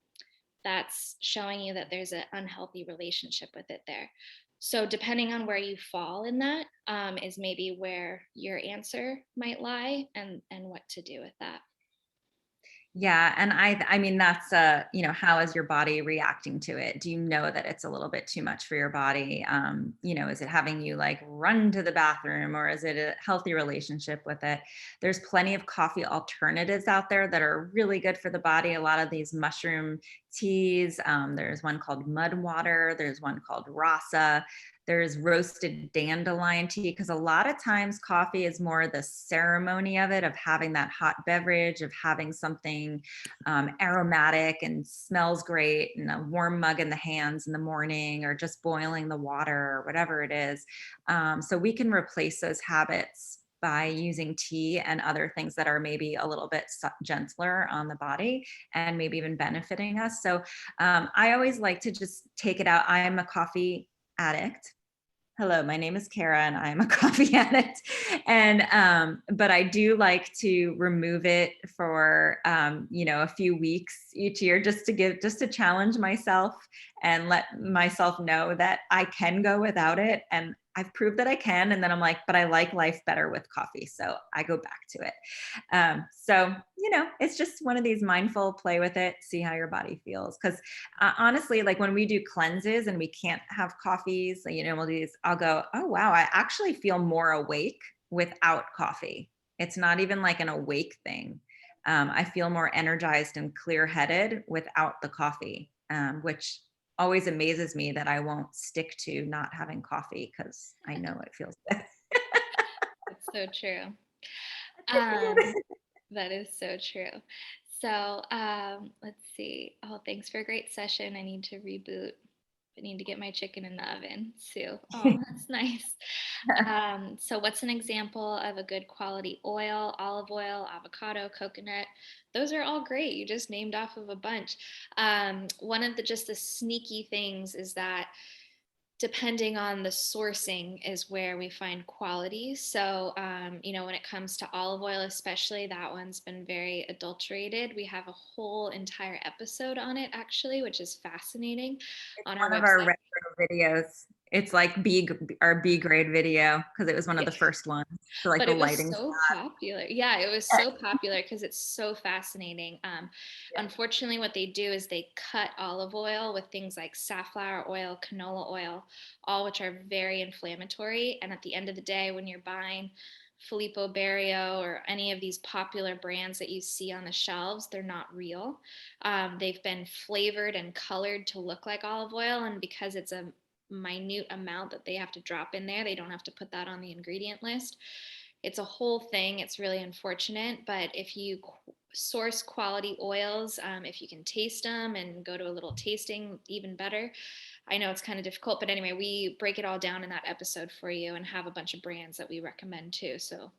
that's showing you that there's an unhealthy relationship with it there. So depending on where you fall in that, is maybe where your answer might lie, and what to do with that. Yeah, and I mean that's how is your body reacting to it? Do you know that it's a little bit too much for your body? Is it having you like run to the bathroom, or is it a healthy relationship with it? There's plenty of coffee alternatives out there that are really good for the body. A lot of these mushroom teas. There's one called mud water. There's one called rasa. There's roasted dandelion tea, because a lot of times coffee is more the ceremony of it, of having that hot beverage, of having something aromatic and smells great, and a warm mug in the hands in the morning, or just boiling the water, or whatever it is. So we can replace those habits by using tea and other things that are maybe a little bit gentler on the body and maybe even benefiting us. So I always like to just take it out. I am a coffee addict. Hello, my name is Kara and I'm a coffee addict. And but I do like to remove it for a few weeks each year, just to challenge myself and let myself know that I can go without it. And I've proved that I can. And then I'm like, but I like life better with coffee. So I go back to it. It's just one of these mindful play with it, see how your body feels. Because honestly, like when we do cleanses and we can't have coffees, we'll do these, I'll go, oh, wow, I actually feel more awake without coffee. It's not even like an awake thing. I feel more energized and clear headed without the coffee, which always amazes me that I won't stick to not having coffee, because I know it feels good. That's so true. Um, that is so true. So let's see. Oh, thanks for a great session. I need to reboot I need to get my chicken in the oven, Sue. Oh, that's nice. So what's an example of a good quality oil? Olive oil, avocado, coconut. Those are all great. You just named off of a bunch. One of the sneaky things is that depending on the sourcing is where we find quality. So, when it comes to olive oil, especially, that one's been very adulterated. We have a whole entire episode on it, actually, which is fascinating It's on our one of our website. retro videos. It's like our B grade video because it was one of the Yeah. first ones. So like But the it was lighting. so popular. Yeah, it was so popular because it's so fascinating. Yeah. Unfortunately, what they do is they cut olive oil with things like safflower oil, canola oil, all which are very inflammatory. And at the end of the day, when you're buying Filippo Berio or any of these popular brands that you see on the shelves, they're not real. They've been flavored and colored to look like olive oil, and because it's a minute amount that they have to drop in there, they don't have to put that on the ingredient list. It's a whole thing. It's really unfortunate, but if you source quality oils, if you can taste them and go to a little tasting, even better. I know it's kind of difficult, but anyway, we break it all down in that episode for you and have a bunch of brands that we recommend too. So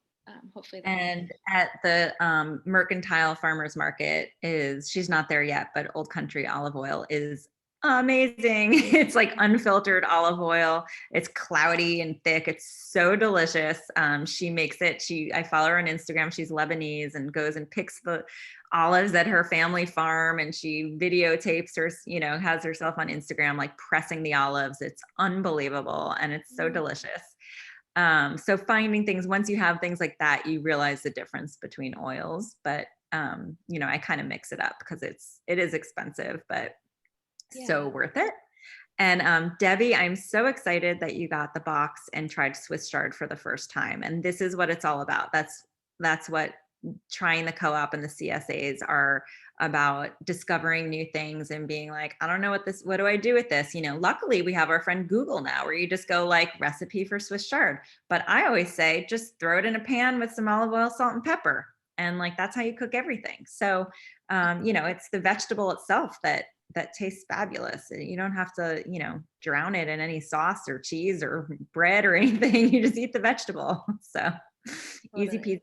hopefully that helps. And at the Mercantile Farmers Market she's not there yet, but Old Country olive oil is amazing. It's like unfiltered olive oil. It's cloudy and thick. It's so delicious. She makes it. I follow her on Instagram. She's Lebanese and goes and picks the olives at her family farm, and she videotapes her, has herself on Instagram, like pressing the olives. It's unbelievable. And it's so delicious. So finding things, once you have things like that, you realize the difference between oils. But I kind of mix it up because it is expensive, but so Yeah. worth it. And Debbie, I'm so excited that you got the box and tried Swiss chard for the first time. And this is what it's all about. That's what trying the co-op and the CSAs are about, discovering new things and being like, I don't know what do I do with this? Luckily we have our friend Google now, where you just go like recipe for Swiss chard. But I always say, just throw it in a pan with some olive oil, salt, and pepper. And like, that's how you cook everything. So, it's the vegetable itself that tastes fabulous. You don't have to, drown it in any sauce or cheese or bread or anything. You just eat the vegetable. So easy Totally.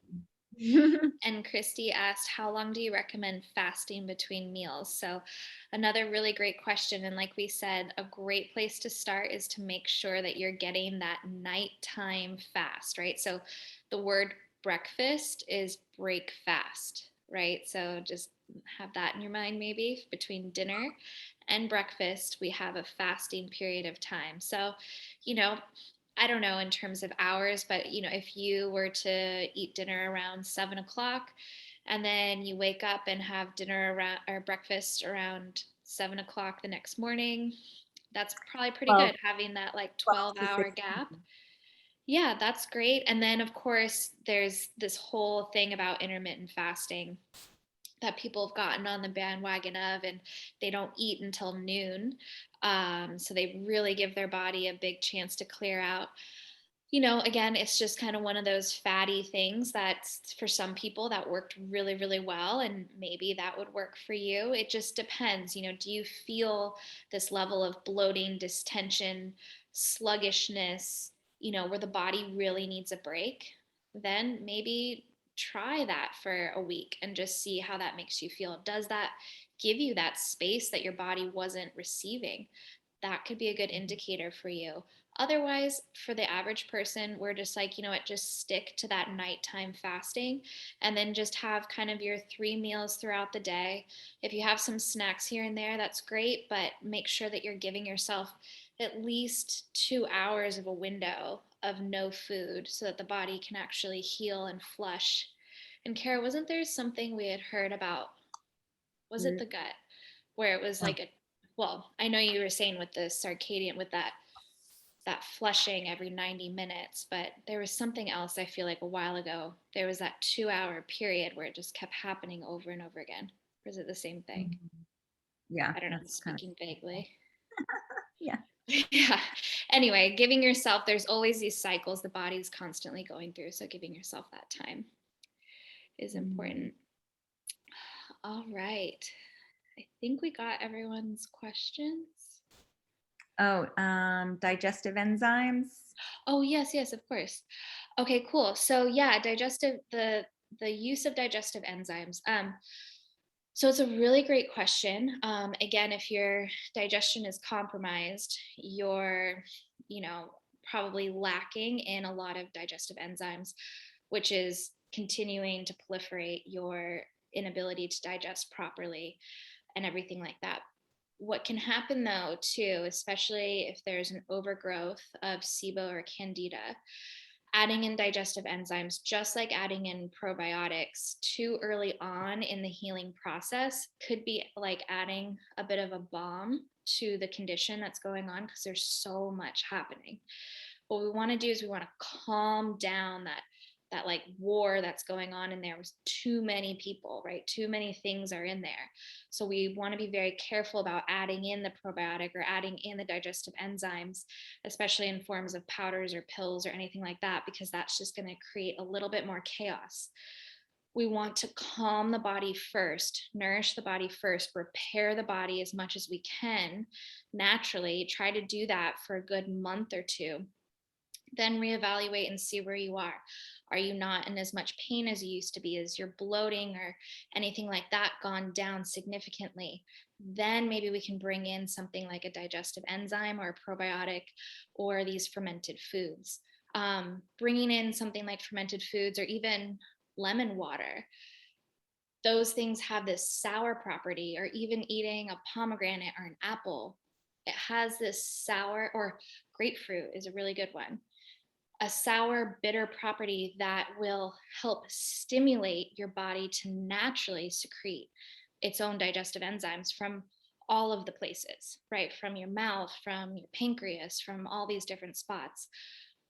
peasy. And Christy asked, how long do you recommend fasting between meals? So, another really great question. And like we said, a great place to start is to make sure that you're getting that nighttime fast, right? So, the word breakfast is break fast, right? So, just have that in your mind maybe. Between dinner and breakfast, we have a fasting period of time. So, you know, I don't know in terms of hours, but if you were to eat dinner around 7 o'clock and then you wake up and have dinner around or breakfast around 7 o'clock the next morning, that's probably pretty 12, good having that like 12 to twelve-hour 16. gap. Yeah, that's great. And then, of course, there's this whole thing about intermittent fasting that people have gotten on the bandwagon of, and they don't eat until noon. So they really give their body a big chance to clear out. Again, it's just kind of one of those fatty things that for some people that worked really, really well, and maybe that would work for you. It just depends. Do you feel this level of bloating, distension, sluggishness, where the body really needs a break? Then maybe try that for a week and just see how that makes you feel. Does that give you that space that your body wasn't receiving? That could be a good indicator for you. Otherwise, for the average person, we're just like, just stick to that nighttime fasting and then just have kind of your 3 meals throughout the day. If you have some snacks here and there, that's great, but make sure that you're giving yourself at least 2 hours of a window of no food so that the body can actually heal and flush. And Kara, wasn't there something we had heard about? Was it the gut? Where it was like well, I know you were saying with the circadian, with that flushing every 90 minutes, but there was something else I feel like a while ago. There was that 2 hour period where it just kept happening over and over again. Or is it the same thing? Yeah, I don't know. I'm that's kind of, speaking vaguely. yeah. Yeah. Anyway, giving yourself, there's always these cycles the body's constantly going through. So giving yourself that time is important. All right. I think we got everyone's questions. Oh, digestive enzymes. Oh, yes, yes, of course. Okay, cool. So yeah, the use of digestive enzymes. So it's a really great question. Again, if your digestion is compromised, you're, you know, probably lacking in a lot of digestive enzymes, which is continuing to proliferate your inability to digest properly and everything like that. What can happen though, too, especially if there's an overgrowth of SIBO or Candida, adding in digestive enzymes, just like adding in probiotics too early on in the healing process, could be like adding a bit of a bomb to the condition that's going on because there's so much happening. What we want to do is we want to calm down that like war that's going on in there with too many people, right? Too many things are in there. So we want to be very careful about adding in the probiotic or adding in the digestive enzymes, especially in forms of powders or pills or anything like that, because that's just going to create a little bit more chaos. We want to calm the body first, nourish the body first, repair the body as much as we can naturally. Try to do that for a good month or two, then reevaluate and see where you are. Are you not in as much pain as you used to be? Is your bloating or anything like that gone down significantly? Then maybe we can bring in something like a digestive enzyme or a probiotic or these fermented foods. Bringing in something like fermented foods or even lemon water, those things have this sour property, or even eating a pomegranate or an apple. It has this sour, or grapefruit is a really good one, a sour, bitter property that will help stimulate your body to naturally secrete its own digestive enzymes from all of the places, right? From your mouth, from your pancreas, from all these different spots.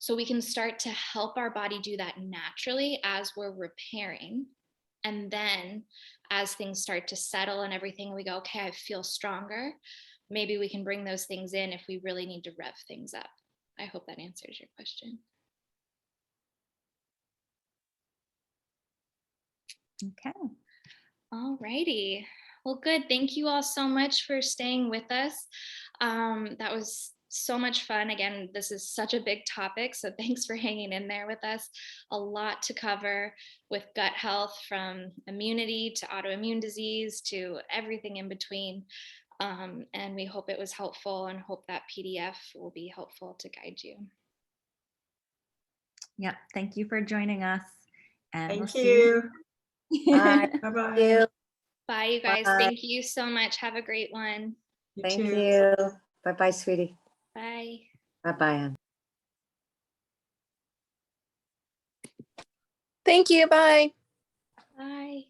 So we can start to help our body do that naturally as we're repairing. And then as things start to settle and everything, we go, okay, I feel stronger. Maybe we can bring those things in if we really need to rev things up. I hope that answers your question. Okay. All righty. Well, good. Thank you all so much for staying with us. That was so much fun. Again, this is such a big topic, so thanks for hanging in there with us. A lot to cover with gut health, from immunity to autoimmune disease to everything in between. And we hope it was helpful and hope that PDF will be helpful to guide you. Yep. Thank you for joining us. And we'll Thank see you. you. Bye. Bye-bye. You. Bye, you guys. Bye. Thank you so much. Have a great one. You Thank too. you. Bye-bye, sweetie. Bye. Bye-bye, Ann. Thank you. Bye. Bye.